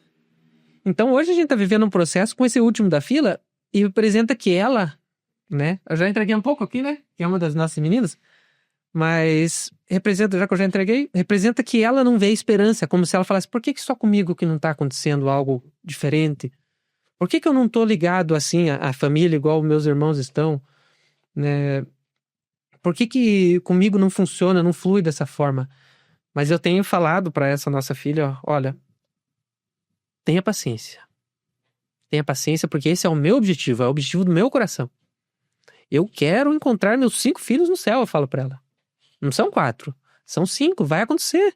Então hoje a gente tá vivendo um processo com esse último da fila e representa que ela, né? Eu já entreguei um pouco aqui, né? Que é uma das nossas meninas. Mas já que eu já entreguei, representa que ela não vê esperança, como se ela falasse, por que só comigo que não tá acontecendo algo diferente? Por que eu não tô ligado assim à família igual meus irmãos estão? Né? Por que comigo não funciona, não flui dessa forma? Mas eu tenho falado para essa nossa filha, olha, tenha paciência. Tenha paciência, porque esse é o meu objetivo, é o objetivo do meu coração. Eu quero encontrar meus 5 filhos no céu, eu falo para ela. Não são 4, são 5, vai acontecer.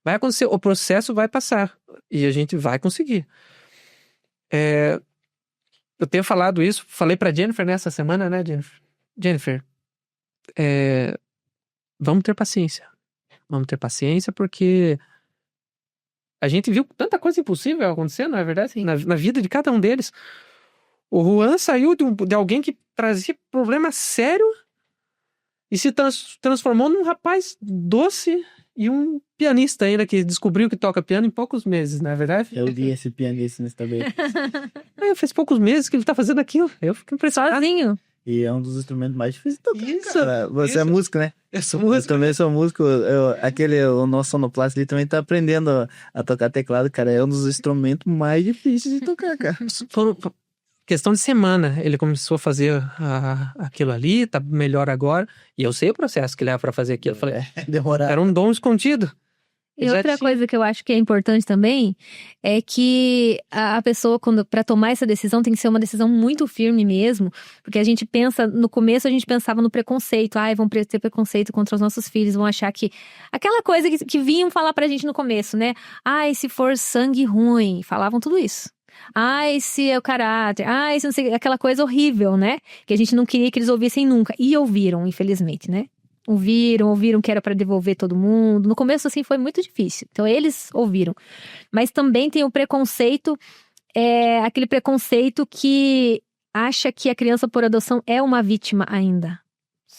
Vai acontecer, o processo vai passar e a gente vai conseguir. Eu tenho falado isso, falei pra Jennifer nessa semana, né, Jennifer? Jennifer, vamos ter paciência. Vamos ter paciência porque a gente viu tanta coisa impossível acontecer, não é verdade? Na vida de cada um deles. O Juan saiu de alguém que trazia problema sério e se transformou num rapaz doce e um pianista ainda que descobriu que toca piano em poucos meses, não é verdade? Eu vi esse pianista nesse também. Faz poucos meses que ele tá fazendo aquilo. Eu fico impressionado. Sozinho. E é um dos instrumentos mais difíceis de tocar. Isso, cara. Você é músico, né? Eu sou músico. Eu também sou músico. O nosso sonoplasta ali também tá aprendendo a tocar teclado, cara. É um dos instrumentos mais difíceis de tocar, cara. Questão de semana, ele começou a fazer aquilo ali, tá melhor agora. E eu sei o processo que leva pra fazer aquilo. Eu falei, Demorar. era um dom escondido. E outra coisa que eu acho que é importante também é que a pessoa, para tomar essa decisão, tem que ser uma decisão muito firme mesmo. Porque a gente pensa, no começo a gente pensava no preconceito. Vão ter preconceito contra os nossos filhos, vão achar que... Aquela coisa que vinham falar pra gente no começo, né? Se for sangue ruim, falavam tudo isso. Se é o caráter, se não sei, aquela coisa horrível, né? Que a gente não queria que eles ouvissem nunca. E ouviram, infelizmente, né? Ouviram que era pra devolver todo mundo. No começo, assim, foi muito difícil. Então, eles ouviram. Mas também tem o preconceito, aquele preconceito que acha que a criança por adoção é uma vítima ainda.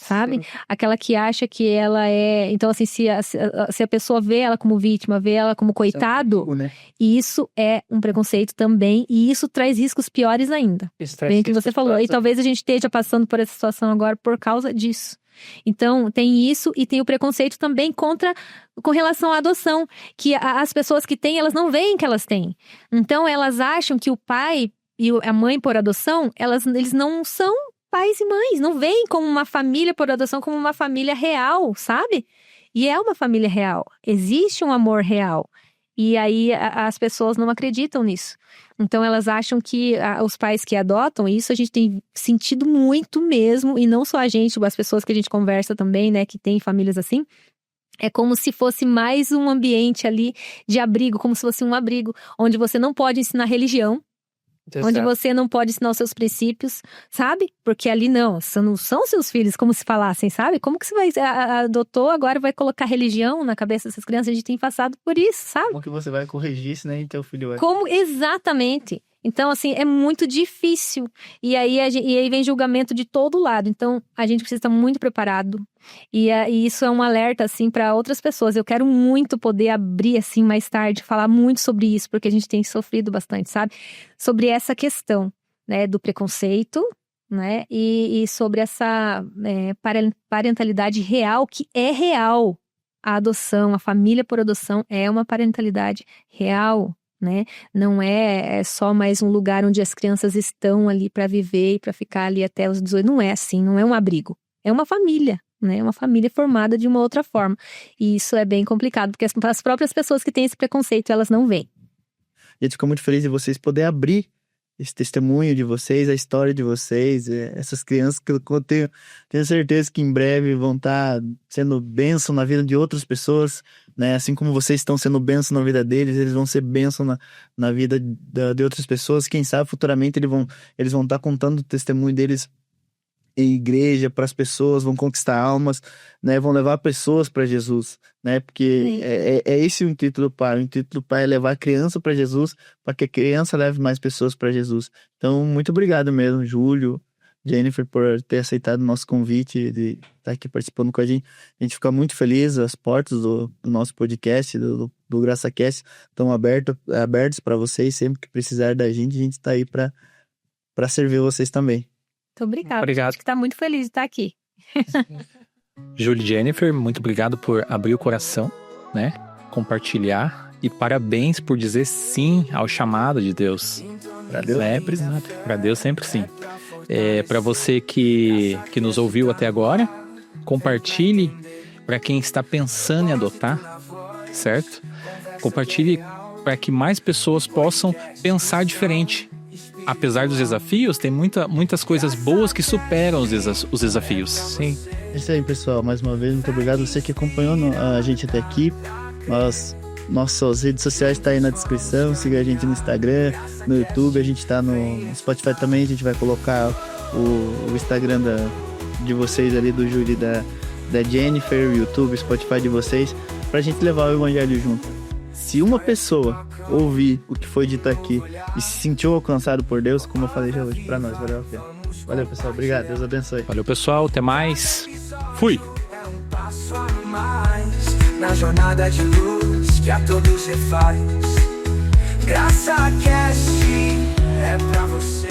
sabe? Aquela que acha que ela é... Então, assim, se a pessoa vê ela como vítima, vê ela como coitado, né? isso é um preconceito também, e isso traz riscos piores ainda. Bem o que você falou. E talvez a gente esteja passando por essa situação agora por causa disso. Então, tem isso e tem o preconceito também com relação à adoção, que as pessoas que têm, elas não veem que elas têm. Então, elas acham que o pai e a mãe por adoção, eles não são pais e mães, não veem como uma família por adoção, como uma família real, sabe? E é uma família real, existe um amor real. E aí as pessoas não acreditam nisso. Então elas acham que os pais que adotam, isso a gente tem sentido muito mesmo, e não só a gente, as pessoas que a gente conversa também, né, que tem famílias assim, é como se fosse mais um ambiente ali de abrigo, como se fosse um abrigo, onde você não pode ensinar religião, onde você não pode ensinar os seus princípios, sabe? Porque ali não são seus filhos, como se falassem, sabe? Como que você vai, adotou, agora vai colocar religião na cabeça dessas crianças? A gente tem passado por isso, sabe? Como que você vai corrigir isso, né? E teu filho vai... Como, exatamente. Então, assim, é muito difícil. E aí vem julgamento de todo lado. Então, a gente precisa estar muito preparado. E isso é um alerta, assim, para outras pessoas. Eu quero muito poder abrir, assim, mais tarde, falar muito sobre isso, porque a gente tem sofrido bastante, sabe? Sobre essa questão, né, do preconceito, né? E sobre essa parentalidade real, que é real. A adoção, a família por adoção é uma parentalidade real, né? Não é só mais um lugar onde as crianças estão ali para viver e para ficar ali até os 18. Não é assim, não é um abrigo. É uma família, né? É uma família formada de uma outra forma. E isso é bem complicado, porque as próprias pessoas que têm esse preconceito, elas não veem. A gente fica muito feliz de vocês poderem abrir esse testemunho de vocês, a história de vocês, essas crianças que eu tenho certeza que em breve vão estar sendo bênção na vida de outras pessoas, né? Assim como vocês estão sendo bênção na vida deles, eles vão ser bênção na vida de outras pessoas. Quem sabe futuramente eles vão estar contando o testemunho deles em igreja para as pessoas, vão conquistar almas, né? Vão levar pessoas para Jesus, né? Porque é esse o intuito do Pai. O intuito do Pai é levar a criança para Jesus, para que a criança leve mais pessoas para Jesus. Então, muito obrigado mesmo, Júlio, Jennifer, por ter aceitado o nosso convite de estar aqui participando com a gente. A gente fica muito feliz. As portas do nosso podcast, do GraçaCast, estão abertas para vocês. Sempre que precisar da gente, a gente está aí para servir vocês também. Muito obrigada. Obrigado. Acho que tá muito feliz de estar aqui. Júlio e Jennifer, muito obrigado por abrir o coração, né? Compartilhar. E parabéns por dizer sim ao chamado de Deus. Para Deus sempre, para Deus sempre sim. Para você que nos ouviu até agora, compartilhe para quem está pensando em adotar, certo? Compartilhe para que mais pessoas possam pensar diferente. Apesar dos desafios, tem muitas coisas boas que superam os desafios. Sim. É isso aí, pessoal. Mais uma vez, muito obrigado você que acompanhou a gente até aqui. Nossas redes sociais estão aí na descrição. Siga a gente no Instagram, no YouTube. A gente está no Spotify também. A gente vai colocar o Instagram de vocês ali, do Júlio e da Jennifer, o YouTube, o Spotify de vocês, pra gente levar o evangelho junto. Se uma pessoa ouvir o que foi dito aqui e se sentiu alcançado por Deus, como eu falei já hoje, pra nós, valeu a pena. Valeu, pessoal. Obrigado. Deus abençoe. Valeu, pessoal. Até mais. Fui! É um passo a mais na jornada de luz que a todos se faz. GraçaCast é pra você.